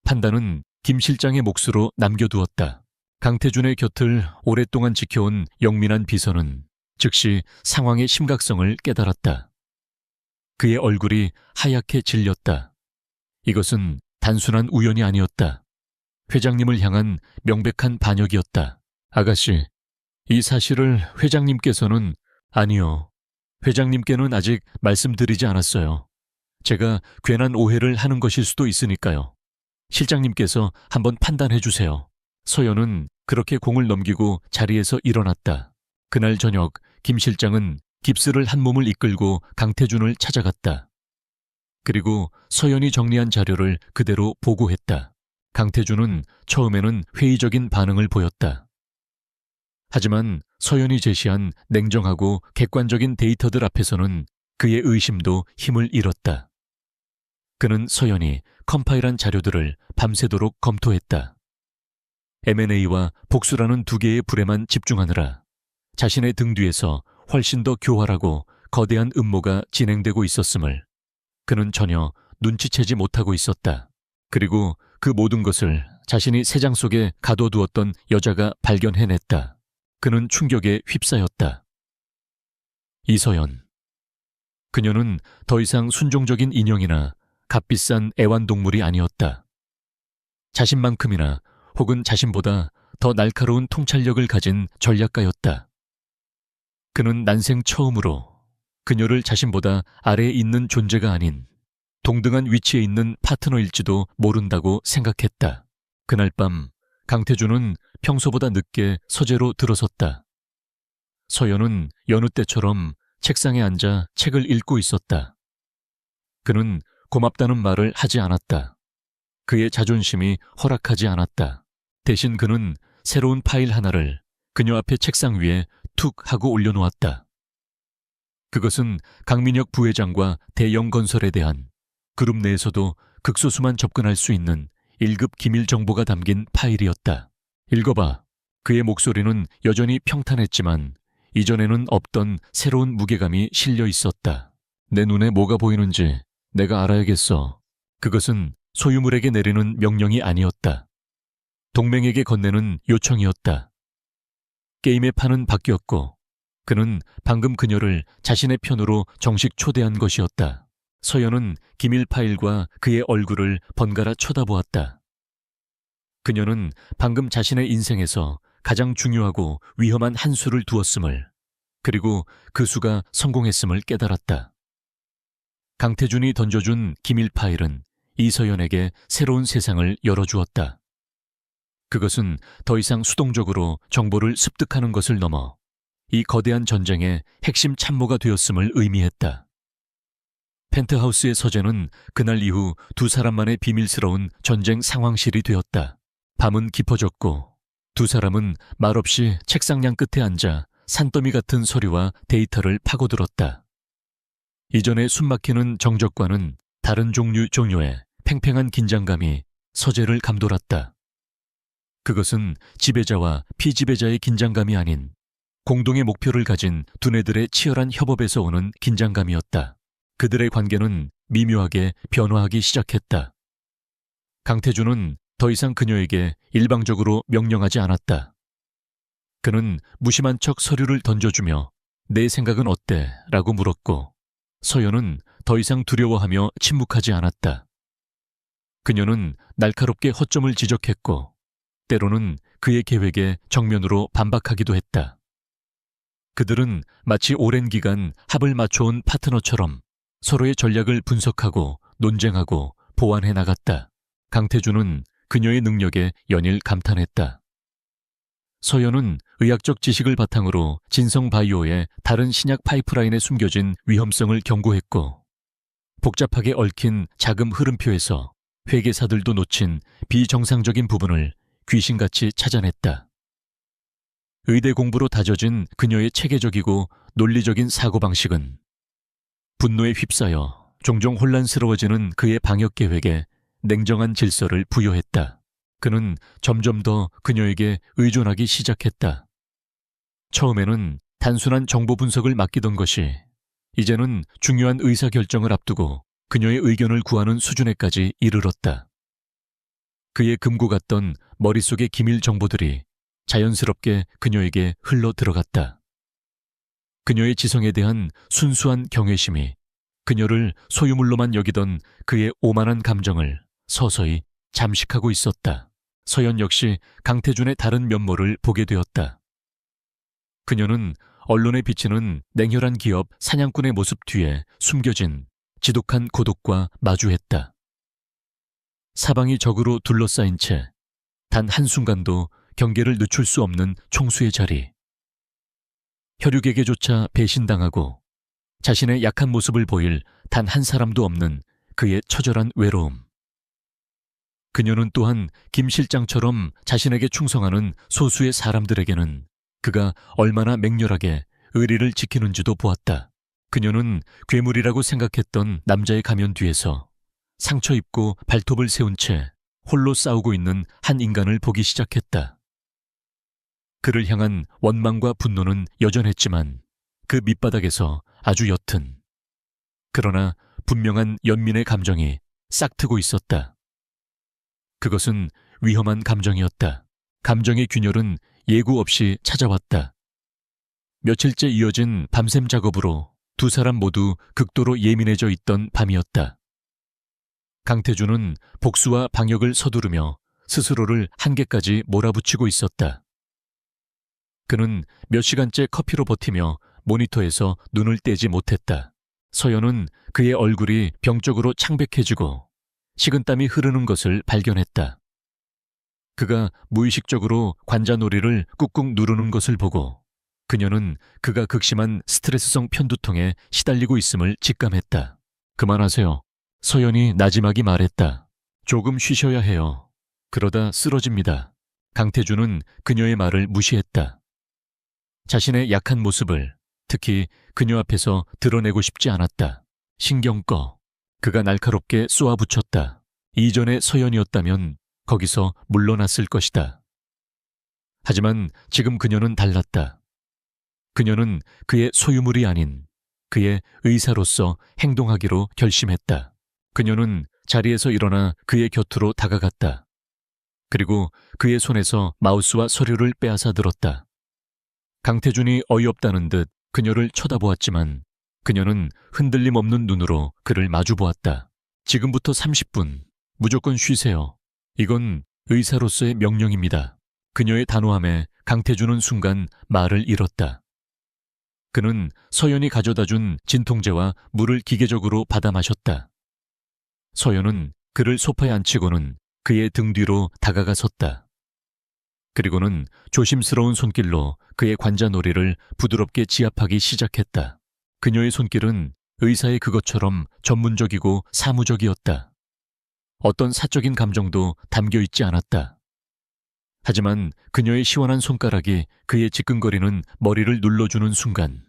판단은 김 실장의 몫으로 남겨두었다. 강태준의 곁을 오랫동안 지켜온 영민한 비서는 즉시 상황의 심각성을 깨달았다. 그의 얼굴이 하얗게 질렸다. 이것은 단순한 우연이 아니었다. 회장님을 향한 명백한 반역이었다. 아가씨, 이 사실을 회장님께서는... 아니요. 회장님께는 아직 말씀드리지 않았어요. 제가 괜한 오해를 하는 것일 수도 있으니까요. 실장님께서 한번 판단해 주세요. 서연은 그렇게 공을 넘기고 자리에서 일어났다. 그날 저녁 김 실장은 깁스를 한 몸을 이끌고 강태준을 찾아갔다. 그리고 서연이 정리한 자료를 그대로 보고했다. 강태준은 처음에는 회의적인 반응을 보였다. 하지만 서연이 제시한 냉정하고 객관적인 데이터들 앞에서는 그의 의심도 힘을 잃었다. 그는 서연이 컴파일한 자료들을 밤새도록 검토했다. M&A와 복수라는 두 개의 불에만 집중하느라 자신의 등 뒤에서 훨씬 더 교활하고 거대한 음모가 진행되고 있었음을 그는 전혀 눈치채지 못하고 있었다. 그리고 그 모든 것을 자신이 새장 속에 가둬두었던 여자가 발견해냈다. 그는 충격에 휩싸였다. 이서연. 그녀는 더 이상 순종적인 인형이나 값비싼 애완동물이 아니었다. 자신만큼이나 혹은 자신보다 더 날카로운 통찰력을 가진 전략가였다. 그는 난생 처음으로 그녀를 자신보다 아래에 있는 존재가 아닌 동등한 위치에 있는 파트너일지도 모른다고 생각했다. 그날 밤 강태준은 평소보다 늦게 서재로 들어섰다. 서연은 여느 때처럼 책상에 앉아 책을 읽고 있었다. 그는 고맙다는 말을 하지 않았다. 그의 자존심이 허락하지 않았다. 대신 그는 새로운 파일 하나를 그녀 앞에 책상 위에 툭 하고 올려놓았다. 그것은 강민혁 부회장과 대형 건설에 대한 그룹 내에서도 극소수만 접근할 수 있는 1급 기밀 정보가 담긴 파일이었다. 읽어봐. 그의 목소리는 여전히 평탄했지만 이전에는 없던 새로운 무게감이 실려 있었다. 내 눈에 뭐가 보이는지 내가 알아야겠어. 그것은 소유물에게 내리는 명령이 아니었다. 동맹에게 건네는 요청이었다. 게임의 판은 바뀌었고 그는 방금 그녀를 자신의 편으로 정식 초대한 것이었다. 서연은 기밀 파일과 그의 얼굴을 번갈아 쳐다보았다. 그녀는 방금 자신의 인생에서 가장 중요하고 위험한 한 수를 두었음을, 그리고 그 수가 성공했음을 깨달았다. 강태준이 던져준 기밀 파일은 이서연에게 새로운 세상을 열어주었다. 그것은 더 이상 수동적으로 정보를 습득하는 것을 넘어 이 거대한 전쟁의 핵심 참모가 되었음을 의미했다. 펜트하우스의 서재는 그날 이후 두 사람만의 비밀스러운 전쟁 상황실이 되었다. 밤은 깊어졌고 두 사람은 말없이 책상양 끝에 앉아 산더미 같은 서류와 데이터를 파고들었다. 이전의 숨막히는 정적과는 다른 종류의 팽팽한 긴장감이 서재를 감돌았다. 그것은 지배자와 피지배자의 긴장감이 아닌 공동의 목표를 가진 두뇌들의 치열한 협업에서 오는 긴장감이었다. 그들의 관계는 미묘하게 변화하기 시작했다. 강태준은 더 이상 그녀에게 일방적으로 명령하지 않았다. 그는 무심한 척 서류를 던져주며 내 생각은 어때? 라고 물었고 서연은 더 이상 두려워하며 침묵하지 않았다. 그녀는 날카롭게 허점을 지적했고 때로는 그의 계획에 정면으로 반박하기도 했다. 그들은 마치 오랜 기간 합을 맞춰온 파트너처럼 서로의 전략을 분석하고 논쟁하고 보완해 나갔다. 강태준은 그녀의 능력에 연일 감탄했다. 서연은 의학적 지식을 바탕으로 진성바이오의 다른 신약 파이프라인에 숨겨진 위험성을 경고했고 복잡하게 얽힌 자금 흐름표에서 회계사들도 놓친 비정상적인 부분을 귀신같이 찾아냈다. 의대 공부로 다져진 그녀의 체계적이고 논리적인 사고방식은 분노에 휩싸여 종종 혼란스러워지는 그의 방역 계획에 냉정한 질서를 부여했다. 그는 점점 더 그녀에게 의존하기 시작했다. 처음에는 단순한 정보 분석을 맡기던 것이 이제는 중요한 의사결정을 앞두고 그녀의 의견을 구하는 수준에까지 이르렀다. 그의 금고 같던 머릿속의 기밀 정보들이 자연스럽게 그녀에게 흘러 들어갔다. 그녀의 지성에 대한 순수한 경외심이 그녀를 소유물로만 여기던 그의 오만한 감정을 서서히 잠식하고 있었다. 서연 역시 강태준의 다른 면모를 보게 되었다. 그녀는 언론에 비치는 냉혈한 기업 사냥꾼의 모습 뒤에 숨겨진 지독한 고독과 마주했다. 사방이 적으로 둘러싸인 채 단 한순간도 경계를 늦출 수 없는 총수의 자리. 혈육에게조차 배신당하고 자신의 약한 모습을 보일 단 한 사람도 없는 그의 처절한 외로움. 그녀는 또한 김 실장처럼 자신에게 충성하는 소수의 사람들에게는 그가 얼마나 맹렬하게 의리를 지키는지도 보았다. 그녀는 괴물이라고 생각했던 남자의 가면 뒤에서 상처 입고 발톱을 세운 채 홀로 싸우고 있는 한 인간을 보기 시작했다. 그를 향한 원망과 분노는 여전했지만 그 밑바닥에서 아주 옅은 그러나 분명한 연민의 감정이 싹트고 있었다. 그것은 위험한 감정이었다. 감정의 균열은 예고 없이 찾아왔다. 며칠째 이어진 밤샘 작업으로 두 사람 모두 극도로 예민해져 있던 밤이었다. 강태준은 복수와 방역을 서두르며 스스로를 한계까지 몰아붙이고 있었다. 그는 몇 시간째 커피로 버티며 모니터에서 눈을 떼지 못했다. 서연은 그의 얼굴이 병적으로 창백해지고 식은땀이 흐르는 것을 발견했다. 그가 무의식적으로 관자놀이를 꾹꾹 누르는 것을 보고 그녀는 그가 극심한 스트레스성 편두통에 시달리고 있음을 직감했다. 그만하세요. 서연이 나지막이 말했다. 조금 쉬셔야 해요. 그러다 쓰러집니다. 강태준은 그녀의 말을 무시했다. 자신의 약한 모습을 특히 그녀 앞에서 드러내고 싶지 않았다. 신경 꺼. 그가 날카롭게 쏘아붙였다. 이전의 서연이었다면 거기서 물러났을 것이다. 하지만 지금 그녀는 달랐다. 그녀는 그의 소유물이 아닌 그의 의사로서 행동하기로 결심했다. 그녀는 자리에서 일어나 그의 곁으로 다가갔다. 그리고 그의 손에서 마우스와 서류를 빼앗아 들었다. 강태준이 어이없다는 듯 그녀를 쳐다보았지만 그녀는 흔들림 없는 눈으로 그를 마주보았다. 지금부터 30분, 무조건 쉬세요. 이건 의사로서의 명령입니다. 그녀의 단호함에 강태준은 순간 말을 잃었다. 그는 서연이 가져다준 진통제와 물을 기계적으로 받아 마셨다. 서연은 그를 소파에 앉히고는 그의 등 뒤로 다가가 섰다. 그리고는 조심스러운 손길로 그의 관자놀이를 부드럽게 지압하기 시작했다. 그녀의 손길은 의사의 그것처럼 전문적이고 사무적이었다. 어떤 사적인 감정도 담겨있지 않았다. 하지만 그녀의 시원한 손가락이 그의 지끈거리는 머리를 눌러주는 순간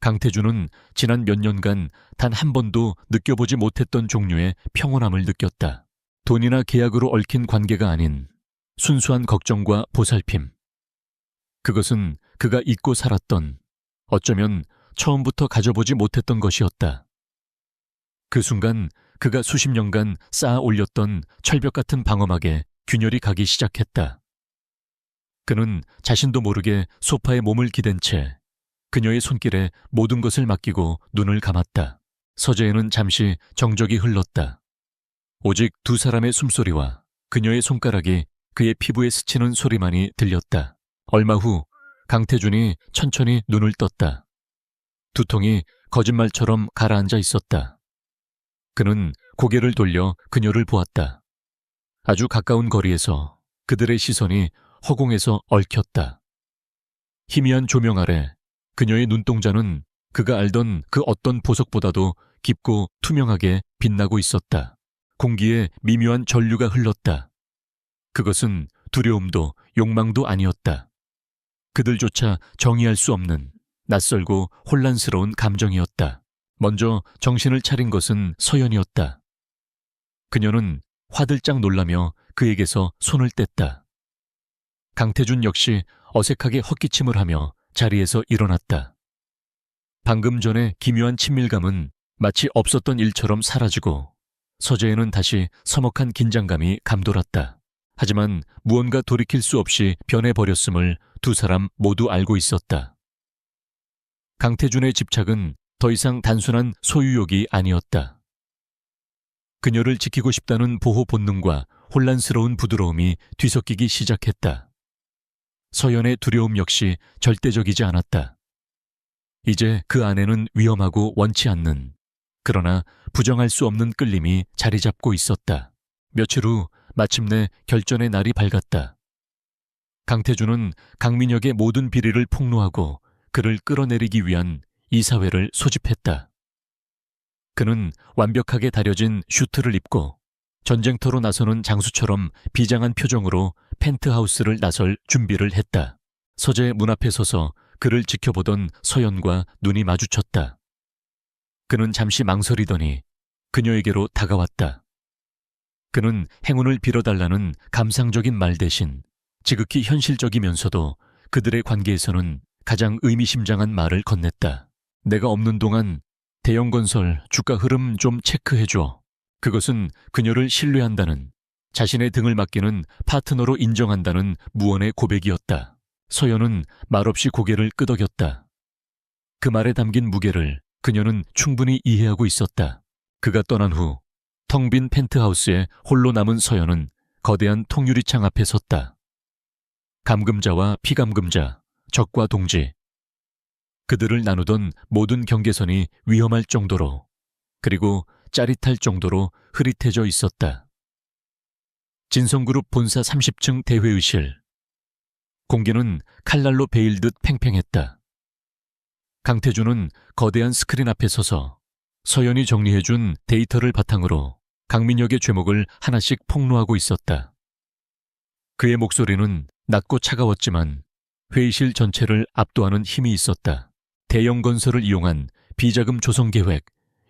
강태준은 지난 몇 년간 단 한 번도 느껴보지 못했던 종류의 평온함을 느꼈다. 돈이나 계약으로 얽힌 관계가 아닌 순수한 걱정과 보살핌. 그것은 그가 잊고 살았던, 어쩌면 처음부터 가져보지 못했던 것이었다. 그 순간 그가 수십 년간 쌓아 올렸던 철벽 같은 방어막에 균열이 가기 시작했다. 그는 자신도 모르게 소파에 몸을 기댄 채 그녀의 손길에 모든 것을 맡기고 눈을 감았다. 서재에는 잠시 정적이 흘렀다. 오직 두 사람의 숨소리와 그녀의 손가락이 그의 피부에 스치는 소리만이 들렸다. 얼마 후 강태준이 천천히 눈을 떴다. 두통이 거짓말처럼 가라앉아 있었다. 그는 고개를 돌려 그녀를 보았다. 아주 가까운 거리에서 그들의 시선이 허공에서 얽혔다. 희미한 조명 아래 그녀의 눈동자는 그가 알던 그 어떤 보석보다도 깊고 투명하게 빛나고 있었다. 공기에 미묘한 전류가 흘렀다. 그것은 두려움도 욕망도 아니었다. 그들조차 정의할 수 없는 낯설고 혼란스러운 감정이었다. 먼저 정신을 차린 것은 서연이었다. 그녀는 화들짝 놀라며 그에게서 손을 뗐다. 강태준 역시 어색하게 헛기침을 하며 자리에서 일어났다. 방금 전에 기묘한 친밀감은 마치 없었던 일처럼 사라지고 서재에는 다시 서먹한 긴장감이 감돌았다. 하지만 무언가 돌이킬 수 없이 변해버렸음을 두 사람 모두 알고 있었다. 강태준의 집착은 더 이상 단순한 소유욕이 아니었다. 그녀를 지키고 싶다는 보호 본능과 혼란스러운 부드러움이 뒤섞이기 시작했다. 서연의 두려움 역시 절대적이지 않았다. 이제 그 안에는 위험하고 원치 않는, 그러나 부정할 수 없는 끌림이 자리 잡고 있었다. 며칠 후 마침내 결전의 날이 밝았다. 강태준은 강민혁의 모든 비리를 폭로하고 그를 끌어내리기 위한 이사회를 소집했다. 그는 완벽하게 다려진 슈트를 입고 전쟁터로 나서는 장수처럼 비장한 표정으로 펜트하우스를 나설 준비를 했다. 서재 문 앞에 서서 그를 지켜보던 서연과 눈이 마주쳤다. 그는 잠시 망설이더니 그녀에게로 다가왔다. 그는 행운을 빌어달라는 감상적인 말 대신 지극히 현실적이면서도 그들의 관계에서는 가장 의미심장한 말을 건넸다. 내가 없는 동안 대형건설 주가 흐름 좀 체크해줘. 그것은 그녀를 신뢰한다는, 자신의 등을 맡기는 파트너로 인정한다는 무언의 고백이었다. 서연은 말없이 고개를 끄덕였다. 그 말에 담긴 무게를 그녀는 충분히 이해하고 있었다. 그가 떠난 후 텅 빈 펜트하우스에 홀로 남은 서연은 거대한 통유리창 앞에 섰다. 감금자와 피감금자, 적과 동지. 그들을 나누던 모든 경계선이 위험할 정도로, 그리고 짜릿할 정도로 흐릿해져 있었다. 진성그룹 본사 30층 대회의실. 공기는 칼날로 베일 듯 팽팽했다. 강태준은 거대한 스크린 앞에 서서 서연이 정리해준 데이터를 바탕으로 강민혁의 죄목을 하나씩 폭로하고 있었다. 그의 목소리는 낮고 차가웠지만 회의실 전체를 압도하는 힘이 있었다. 대형 건설을 이용한 비자금 조성 계획,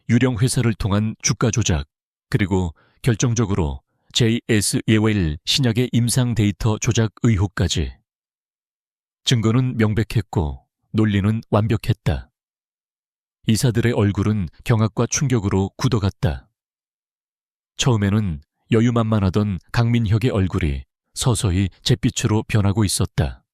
유령 회사를 통한 주가 조작, 그리고 결정적으로 JS 예웰 신약의 임상 데이터 조작 의혹까지. 증거는 명백했고 논리는 완벽했다. 이사들의 얼굴은 경악과 충격으로 굳어갔다. 처음에는 여유만만하던 강민혁의 얼굴이 서서히 잿빛으로 변하고 있었다.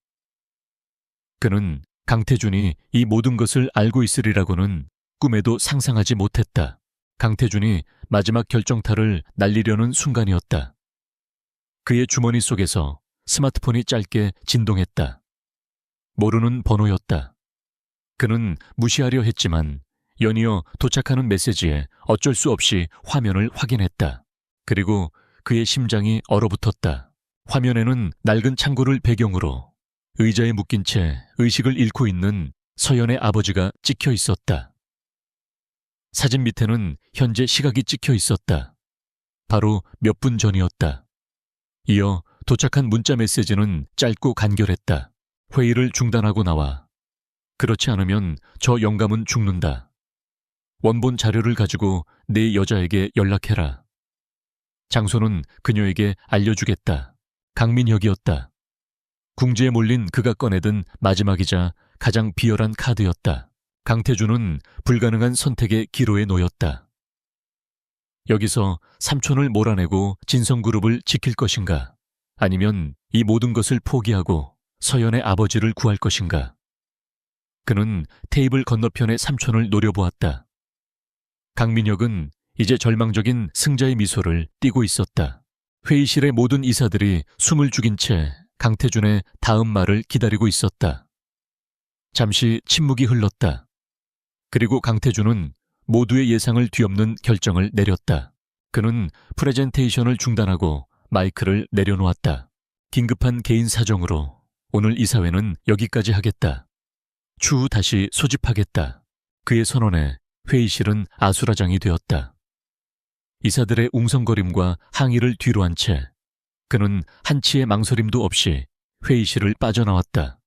그는 강태준이 이 모든 것을 알고 있으리라고는 꿈에도 상상하지 못했다. 강태준이 마지막 결정타를 날리려는 순간이었다. 그의 주머니 속에서 스마트폰이 짧게 진동했다. 모르는 번호였다. 그는 무시하려 했지만 연이어 도착하는 메시지에 어쩔 수 없이 화면을 확인했다. 그리고 그의 심장이 얼어붙었다. 화면에는 낡은 창고를 배경으로 의자에 묶인 채 의식을 잃고 있는 서연의 아버지가 찍혀 있었다. 사진 밑에는 현재 시각이 찍혀 있었다. 바로 몇 분 전이었다. 이어 도착한 문자 메시지는 짧고 간결했다. 회의를 중단하고 나와. 그렇지 않으면 저 영감은 죽는다. 원본 자료를 가지고 내 여자에게 연락해라. 장소는 그녀에게 알려주겠다. 강민혁이었다. 궁지에 몰린 그가 꺼내든 마지막이자 가장 비열한 카드였다. 강태준은 불가능한 선택의 기로에 놓였다. 여기서 삼촌을 몰아내고 진성그룹을 지킬 것인가? 아니면 이 모든 것을 포기하고 서연의 아버지를 구할 것인가? 그는 테이블 건너편의 삼촌을 노려보았다. 강민혁은 이제 절망적인 승자의 미소를 띠고 있었다. 회의실의 모든 이사들이 숨을 죽인 채 강태준의 다음 말을 기다리고 있었다. 잠시 침묵이 흘렀다. 그리고 강태준은 모두의 예상을 뒤엎는 결정을 내렸다. 그는 프레젠테이션을 중단하고 마이크를 내려놓았다. 긴급한 개인 사정으로 오늘 이사회는 여기까지 하겠다. 추후 다시 소집하겠다. 그의 선언에 회의실은 아수라장이 되었다. 이사들의 웅성거림과 항의를 뒤로 한 채 그는 한치의 망설임도 없이 회의실을 빠져나왔다.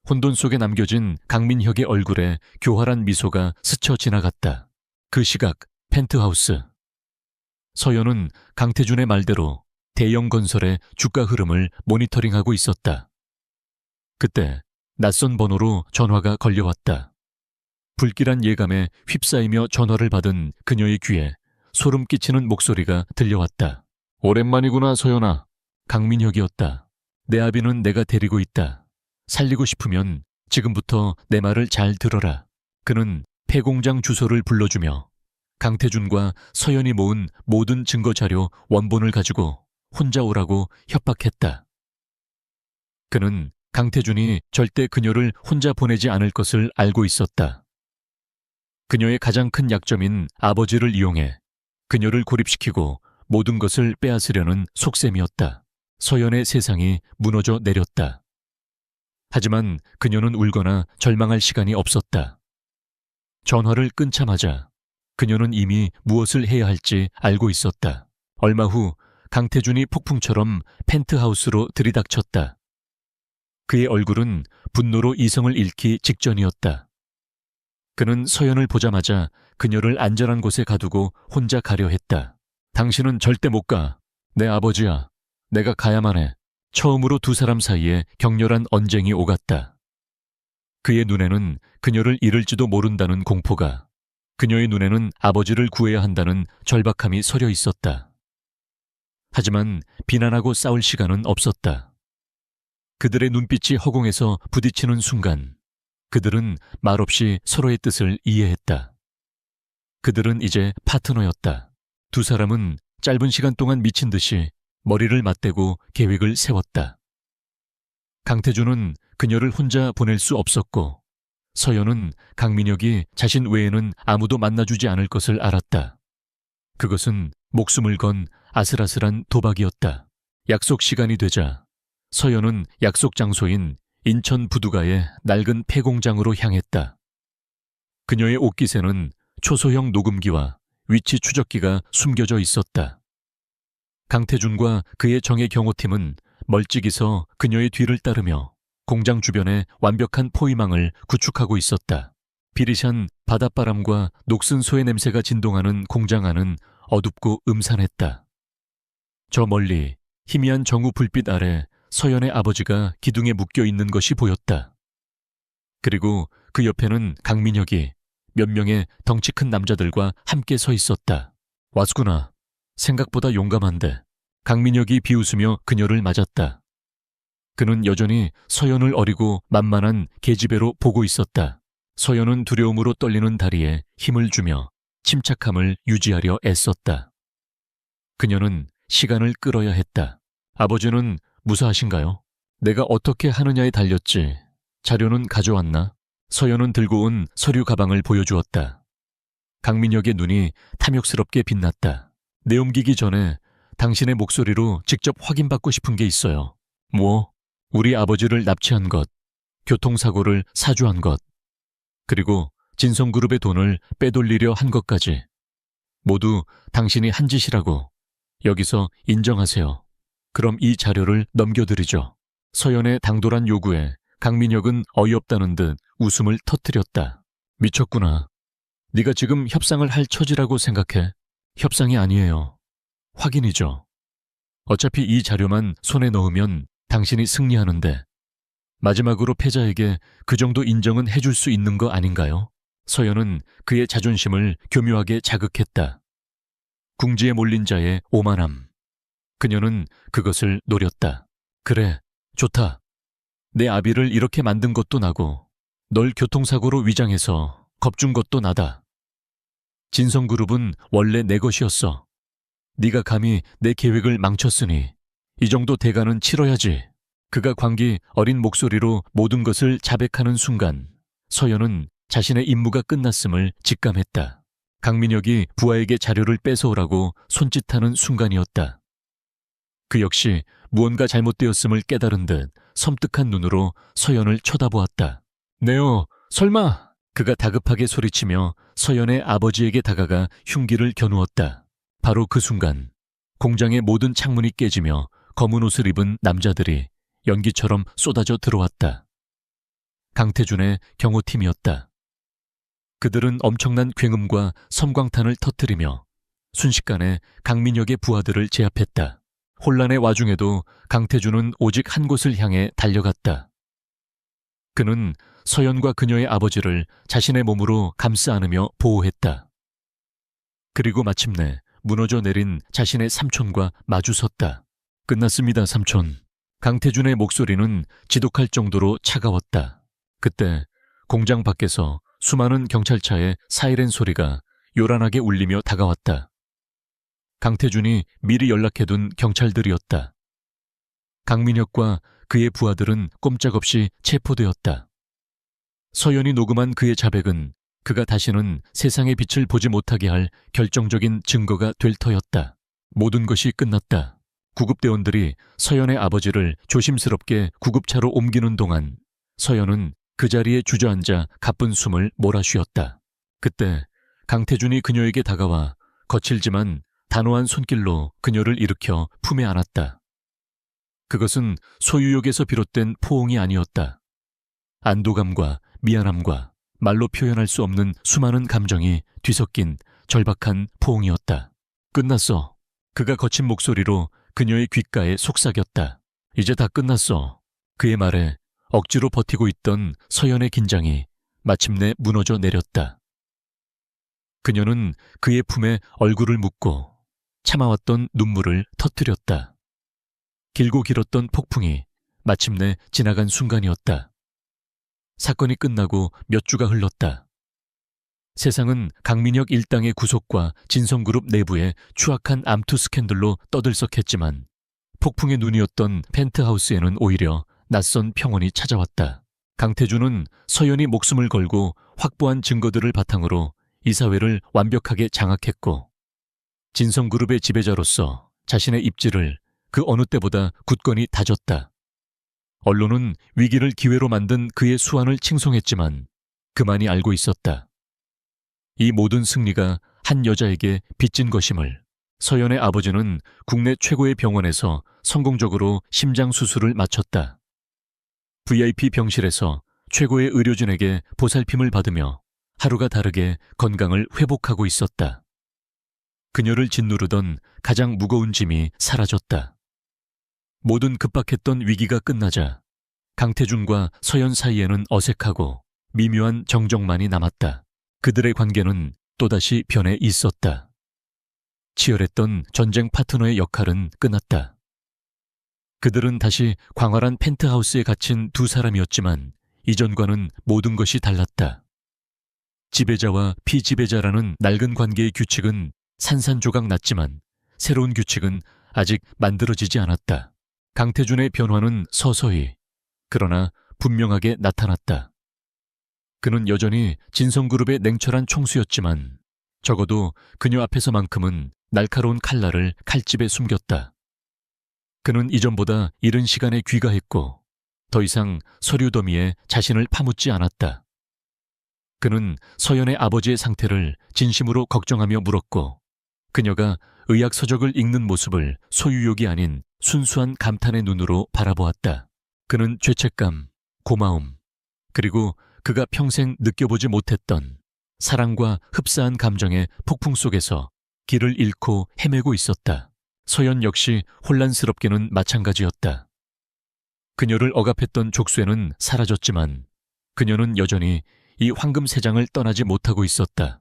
혼돈 속에 남겨진 강민혁의 얼굴에 교활한 미소가 스쳐 지나갔다. 그 시각 펜트하우스. 서연은 강태준의 말대로 대형 건설의 주가 흐름을 모니터링하고 있었다. 그때 낯선 번호로 전화가 걸려왔다. 불길한 예감에 휩싸이며 전화를 받은 그녀의 귀에 소름 끼치는 목소리가 들려왔다. 오랜만이구나, 서연아. 강민혁이었다. 내 아비는 내가 데리고 있다. 살리고 싶으면 지금부터 내 말을 잘 들어라. 그는 폐공장 주소를 불러주며 강태준과 서연이 모은 모든 증거자료 원본을 가지고 혼자 오라고 협박했다. 그는 강태준이 절대 그녀를 혼자 보내지 않을 것을 알고 있었다. 그녀의 가장 큰 약점인 아버지를 이용해 그녀를 고립시키고 모든 것을 빼앗으려는 속셈이었다. 서연의 세상이 무너져 내렸다. 하지만 그녀는 울거나 절망할 시간이 없었다. 전화를 끊자마자 그녀는 이미 무엇을 해야 할지 알고 있었다. 얼마 후 강태준이 폭풍처럼 펜트하우스로 들이닥쳤다. 그의 얼굴은 분노로 이성을 잃기 직전이었다. 그는 서연을 보자마자 그녀를 안전한 곳에 가두고 혼자 가려 했다. 당신은 절대 못 가. 내 아버지야. 내가 가야만 해. 처음으로 두 사람 사이에 격렬한 언쟁이 오갔다. 그의 눈에는 그녀를 잃을지도 모른다는 공포가, 그녀의 눈에는 아버지를 구해야 한다는 절박함이 서려 있었다. 하지만 비난하고 싸울 시간은 없었다. 그들의 눈빛이 허공에서 부딪히는 순간 그들은 말없이 서로의 뜻을 이해했다. 그들은 이제 파트너였다. 두 사람은 짧은 시간 동안 미친 듯이 머리를 맞대고 계획을 세웠다. 강태준은 그녀를 혼자 보낼 수 없었고 서연은 강민혁이 자신 외에는 아무도 만나주지 않을 것을 알았다. 그것은 목숨을 건 아슬아슬한 도박이었다. 약속 시간이 되자 서연은 약속 장소인 인천 부두가의 낡은 폐공장으로 향했다. 그녀의 옷깃에는 초소형 녹음기와 위치 추적기가 숨겨져 있었다. 강태준과 그의 정예 경호팀은 멀찍이서 그녀의 뒤를 따르며 공장 주변에 완벽한 포위망을 구축하고 있었다. 비릿한 바닷바람과 녹슨 소의 냄새가 진동하는 공장 안은 어둡고 음산했다. 저 멀리 희미한 정우 불빛 아래 서연의 아버지가 기둥에 묶여 있는 것이 보였다. 그리고 그 옆에는 강민혁이 몇 명의 덩치 큰 남자들과 함께 서 있었다. 왔구나. 생각보다 용감한데. 강민혁이 비웃으며 그녀를 맞았다. 그는 여전히 서연을 어리고 만만한 계집애로 보고 있었다. 서연은 두려움으로 떨리는 다리에 힘을 주며 침착함을 유지하려 애썼다. 그녀는 시간을 끌어야 했다. 아버지는 무사하신가요? 내가 어떻게 하느냐에 달렸지. 자료는 가져왔나? 서연은 들고 온 서류 가방을 보여주었다. 강민혁의 눈이 탐욕스럽게 빛났다. 내옮기기 전에 당신의 목소리로 직접 확인받고 싶은 게 있어요. 뭐? 우리 아버지를 납치한 것, 교통사고를 사주한 것, 그리고 진성그룹의 돈을 빼돌리려 한 것까지. 모두 당신이 한 짓이라고 여기서 인정하세요. 그럼 이 자료를 넘겨드리죠. 서연의 당돌한 요구에 강민혁은 어이없다는 듯 웃음을 터뜨렸다. 미쳤구나. 네가 지금 협상을 할 처지라고 생각해? 협상이 아니에요. 확인이죠. 어차피 이 자료만 손에 넣으면 당신이 승리하는데 마지막으로 패자에게 그 정도 인정은 해줄 수 있는 거 아닌가요? 서연은 그의 자존심을 교묘하게 자극했다. 궁지에 몰린 자의 오만함. 그녀는 그것을 노렸다. 그래, 좋다. 내 아비를 이렇게 만든 것도 나고 널 교통사고로 위장해서 겁준 것도 나다. 진성그룹은 원래 내 것이었어. 네가 감히 내 계획을 망쳤으니 이 정도 대가는 치러야지. 그가 광기 어린 목소리로 모든 것을 자백하는 순간 서연은 자신의 임무가 끝났음을 직감했다. 강민혁이 부하에게 자료를 뺏어오라고 손짓하는 순간이었다. 그 역시 무언가 잘못되었음을 깨달은 듯 섬뜩한 눈으로 서연을 쳐다보았다. 네오, 설마! 그가 다급하게 소리치며 서연의 아버지에게 다가가 흉기를 겨누었다. 바로 그 순간 공장의 모든 창문이 깨지며 검은 옷을 입은 남자들이 연기처럼 쏟아져 들어왔다. 강태준의 경호팀이었다. 그들은 엄청난 굉음과 섬광탄을 터뜨리며 순식간에 강민혁의 부하들을 제압했다. 혼란의 와중에도 강태준은 오직 한 곳을 향해 달려갔다. 그는 서연과 그녀의 아버지를 자신의 몸으로 감싸 안으며 보호했다. 그리고 마침내 무너져 내린 자신의 삼촌과 마주섰다. 끝났습니다, 삼촌. 강태준의 목소리는 지독할 정도로 차가웠다. 그때 공장 밖에서 수많은 경찰차의 사이렌 소리가 요란하게 울리며 다가왔다. 강태준이 미리 연락해둔 경찰들이었다. 강민혁과 그의 부하들은 꼼짝없이 체포되었다. 서연이 녹음한 그의 자백은 그가 다시는 세상의 빛을 보지 못하게 할 결정적인 증거가 될 터였다. 모든 것이 끝났다. 구급대원들이 서연의 아버지를 조심스럽게 구급차로 옮기는 동안 서연은 그 자리에 주저앉아 가쁜 숨을 몰아쉬었다. 그때 강태준이 그녀에게 다가와 거칠지만 단호한 손길로 그녀를 일으켜 품에 안았다. 그것은 소유욕에서 비롯된 포옹이 아니었다. 안도감과 미안함과 말로 표현할 수 없는 수많은 감정이 뒤섞인 절박한 포옹이었다. 끝났어. 그가 거친 목소리로 그녀의 귓가에 속삭였다. 이제 다 끝났어. 그의 말에 억지로 버티고 있던 서연의 긴장이 마침내 무너져 내렸다. 그녀는 그의 품에 얼굴을 묻고 참아왔던 눈물을 터뜨렸다. 길고 길었던 폭풍이 마침내 지나간 순간이었다. 사건이 끝나고 몇 주가 흘렀다. 세상은 강민혁 일당의 구속과 진성그룹 내부의 추악한 암투 스캔들로 떠들썩했지만 폭풍의 눈이었던 펜트하우스에는 오히려 낯선 평온이 찾아왔다. 강태준은 서연이 목숨을 걸고 확보한 증거들을 바탕으로 이사회를 완벽하게 장악했고 진성그룹의 지배자로서 자신의 입지를 그 어느 때보다 굳건히 다졌다. 언론은 위기를 기회로 만든 그의 수완을 칭송했지만 그만이 알고 있었다. 이 모든 승리가 한 여자에게 빚진 것임을. 서연의 아버지는 국내 최고의 병원에서 성공적으로 심장 수술을 마쳤다. VIP 병실에서 최고의 의료진에게 보살핌을 받으며 하루가 다르게 건강을 회복하고 있었다. 그녀를 짓누르던 가장 무거운 짐이 사라졌다. 모든 급박했던 위기가 끝나자 강태준과 서연 사이에는 어색하고 미묘한 정적만이 남았다. 그들의 관계는 또다시 변해 있었다. 치열했던 전쟁 파트너의 역할은 끝났다. 그들은 다시 광활한 펜트하우스에 갇힌 두 사람이었지만 이전과는 모든 것이 달랐다. 지배자와 피지배자라는 낡은 관계의 규칙은 산산조각 났지만 새로운 규칙은 아직 만들어지지 않았다. 강태준의 변화는 서서히 그러나 분명하게 나타났다. 그는 여전히 진성그룹의 냉철한 총수였지만 적어도 그녀 앞에서만큼은 날카로운 칼날을 칼집에 숨겼다. 그는 이전보다 이른 시간에 귀가했고 더 이상 서류 더미에 자신을 파묻지 않았다. 그는 서연의 아버지의 상태를 진심으로 걱정하며 물었고 그녀가 의학 서적을 읽는 모습을 소유욕이 아닌 순수한 감탄의 눈으로 바라보았다. 그는 죄책감, 고마움, 그리고 그가 평생 느껴보지 못했던 사랑과 흡사한 감정의 폭풍 속에서 길을 잃고 헤매고 있었다. 서연 역시 혼란스럽게는 마찬가지였다. 그녀를 억압했던 족쇄는 사라졌지만 그녀는 여전히 이 황금 세장을 떠나지 못하고 있었다.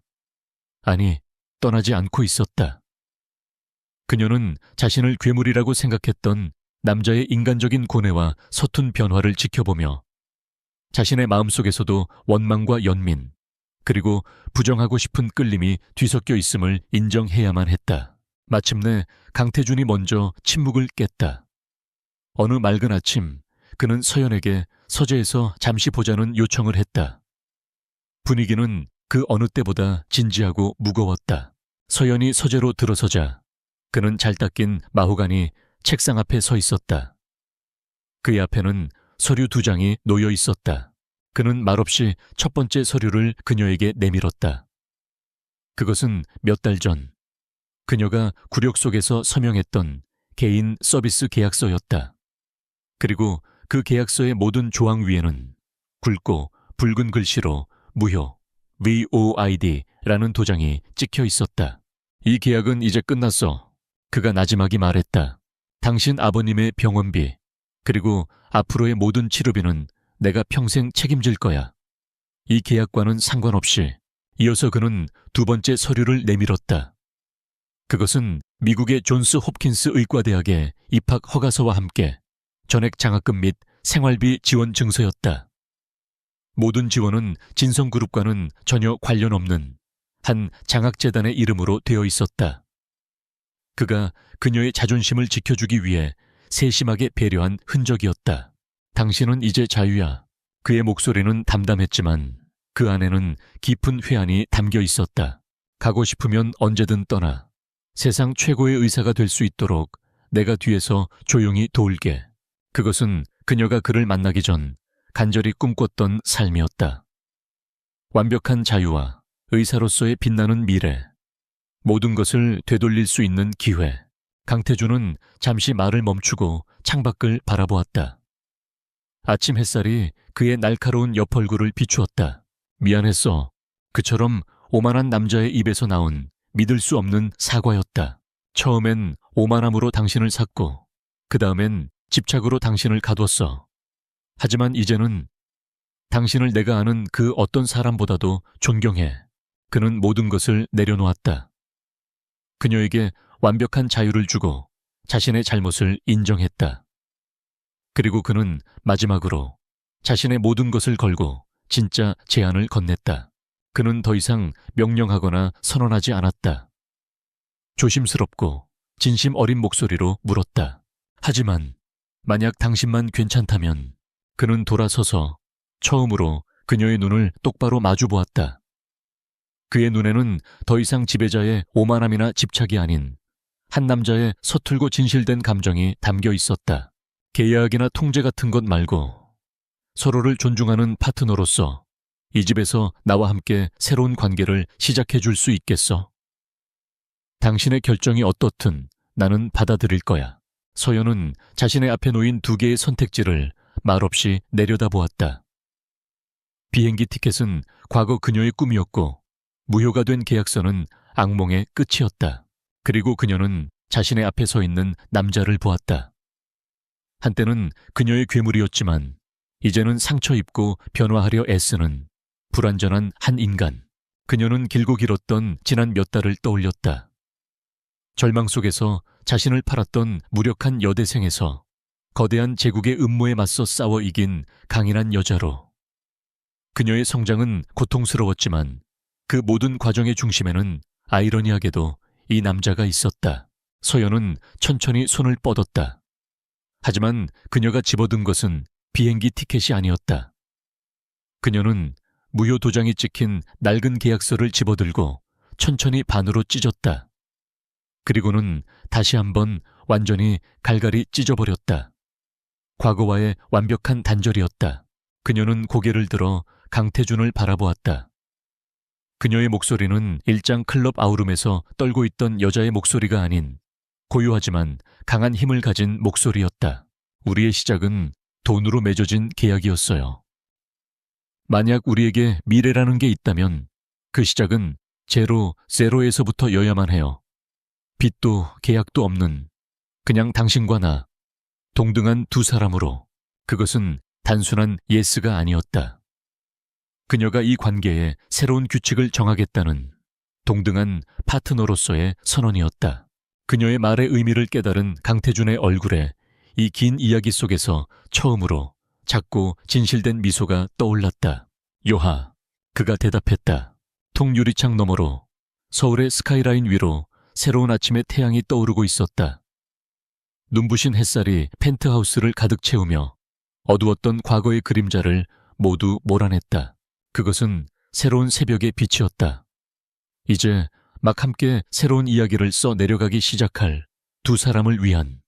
아니, 떠나지 않고 있었다. 그녀는 자신을 괴물이라고 생각했던 남자의 인간적인 고뇌와 서툰 변화를 지켜보며 자신의 마음속에서도 원망과 연민, 그리고 부정하고 싶은 끌림이 뒤섞여 있음을 인정해야만 했다. 마침내 강태준이 먼저 침묵을 깼다. 어느 맑은 아침, 그는 서연에게 서재에서 잠시 보자는 요청을 했다. 분위기는 그 어느 때보다 진지하고 무거웠다. 서연이 서재로 들어서자 그는 잘 닦인 마호간이 책상 앞에 서 있었다. 그의 앞에는 서류 2장이 놓여 있었다. 그는 말없이 첫 번째 서류를 그녀에게 내밀었다. 그것은 몇 달 전 그녀가 굴욕 속에서 서명했던 개인 서비스 계약서였다. 그리고 그 계약서의 모든 조항 위에는 굵고 붉은 글씨로 무효, VOID라는 도장이 찍혀 있었다. 이 계약은 이제 끝났어. 그가 나지막이 말했다. 당신 아버님의 병원비, 그리고 앞으로의 모든 치료비는 내가 평생 책임질 거야. 이 계약과는 상관없이. 이어서 그는 2번째 서류를 내밀었다. 그것은 미국의 존스 홉킨스 의과대학의 입학 허가서와 함께 전액 장학금 및 생활비 지원 증서였다. 모든 지원은 진성그룹과는 전혀 관련 없는 한 장학재단의 이름으로 되어 있었다. 그가 그녀의 자존심을 지켜주기 위해 세심하게 배려한 흔적이었다. 당신은 이제 자유야. 그의 목소리는 담담했지만 그 안에는 깊은 회한이 담겨 있었다. 가고 싶으면 언제든 떠나. 세상 최고의 의사가 될 수 있도록 내가 뒤에서 조용히 도울게. 그것은 그녀가 그를 만나기 전 간절히 꿈꿨던 삶이었다. 완벽한 자유와 의사로서의 빛나는 미래, 모든 것을 되돌릴 수 있는 기회. 강태준은 잠시 말을 멈추고 창밖을 바라보았다. 아침 햇살이 그의 날카로운 옆 얼굴을 비추었다. 미안했어. 그처럼 오만한 남자의 입에서 나온 믿을 수 없는 사과였다. 처음엔 오만함으로 당신을 샀고 그 다음엔 집착으로 당신을 가뒀어. 하지만 이제는 당신을 내가 아는 그 어떤 사람보다도 존경해. 그는 모든 것을 내려놓았다. 그녀에게 완벽한 자유를 주고 자신의 잘못을 인정했다. 그리고 그는 마지막으로 자신의 모든 것을 걸고 진짜 제안을 건넸다. 그는 더 이상 명령하거나 선언하지 않았다. 조심스럽고 진심 어린 목소리로 물었다. 하지만 만약 당신만 괜찮다면. 그는 돌아서서 처음으로 그녀의 눈을 똑바로 마주 보았다. 그의 눈에는 더 이상 지배자의 오만함이나 집착이 아닌 한 남자의 서툴고 진실된 감정이 담겨 있었다. 계약이나 통제 같은 것 말고 서로를 존중하는 파트너로서 이 집에서 나와 함께 새로운 관계를 시작해 줄 수 있겠어? 당신의 결정이 어떻든 나는 받아들일 거야. 서연은 자신의 앞에 놓인 2개의 선택지를 말없이 내려다보았다. 비행기 티켓은 과거 그녀의 꿈이었고 무효가 된 계약서는 악몽의 끝이었다. 그리고 그녀는 자신의 앞에 서 있는 남자를 보았다. 한때는 그녀의 괴물이었지만 이제는 상처 입고 변화하려 애쓰는 불완전한 한 인간. 그녀는 길고 길었던 지난 몇 달을 떠올렸다. 절망 속에서 자신을 팔았던 무력한 여대생에서 거대한 제국의 음모에 맞서 싸워 이긴 강인한 여자로. 그녀의 성장은 고통스러웠지만 그 모든 과정의 중심에는 아이러니하게도 이 남자가 있었다. 서연은 천천히 손을 뻗었다. 하지만 그녀가 집어든 것은 비행기 티켓이 아니었다. 그녀는 무효 도장이 찍힌 낡은 계약서를 집어들고 천천히 반으로 찢었다. 그리고는 다시 한번 완전히 갈갈이 찢어버렸다. 과거와의 완벽한 단절이었다. 그녀는 고개를 들어 강태준을 바라보았다. 그녀의 목소리는 일장 클럽 아우름에서 떨고 있던 여자의 목소리가 아닌 고요하지만 강한 힘을 가진 목소리였다. 우리의 시작은 돈으로 맺어진 계약이었어요. 만약 우리에게 미래라는 게 있다면 그 시작은 제로에서부터여야만 해요. 빚도 계약도 없는 그냥 당신과 나, 동등한 2사람으로. 그것은 단순한 예스가 아니었다. 그녀가 이 관계에 새로운 규칙을 정하겠다는 동등한 파트너로서의 선언이었다. 그녀의 말의 의미를 깨달은 강태준의 얼굴에 이 긴 이야기 속에서 처음으로 작고 진실된 미소가 떠올랐다. 요하, 그가 대답했다. 통유리창 너머로 서울의 스카이라인 위로 새로운 아침의 태양이 떠오르고 있었다. 눈부신 햇살이 펜트하우스를 가득 채우며 어두웠던 과거의 그림자를 모두 몰아냈다. 그것은 새로운 새벽의 빛이었다. 이제 막 함께 새로운 이야기를 써 내려가기 시작할 두 사람을 위한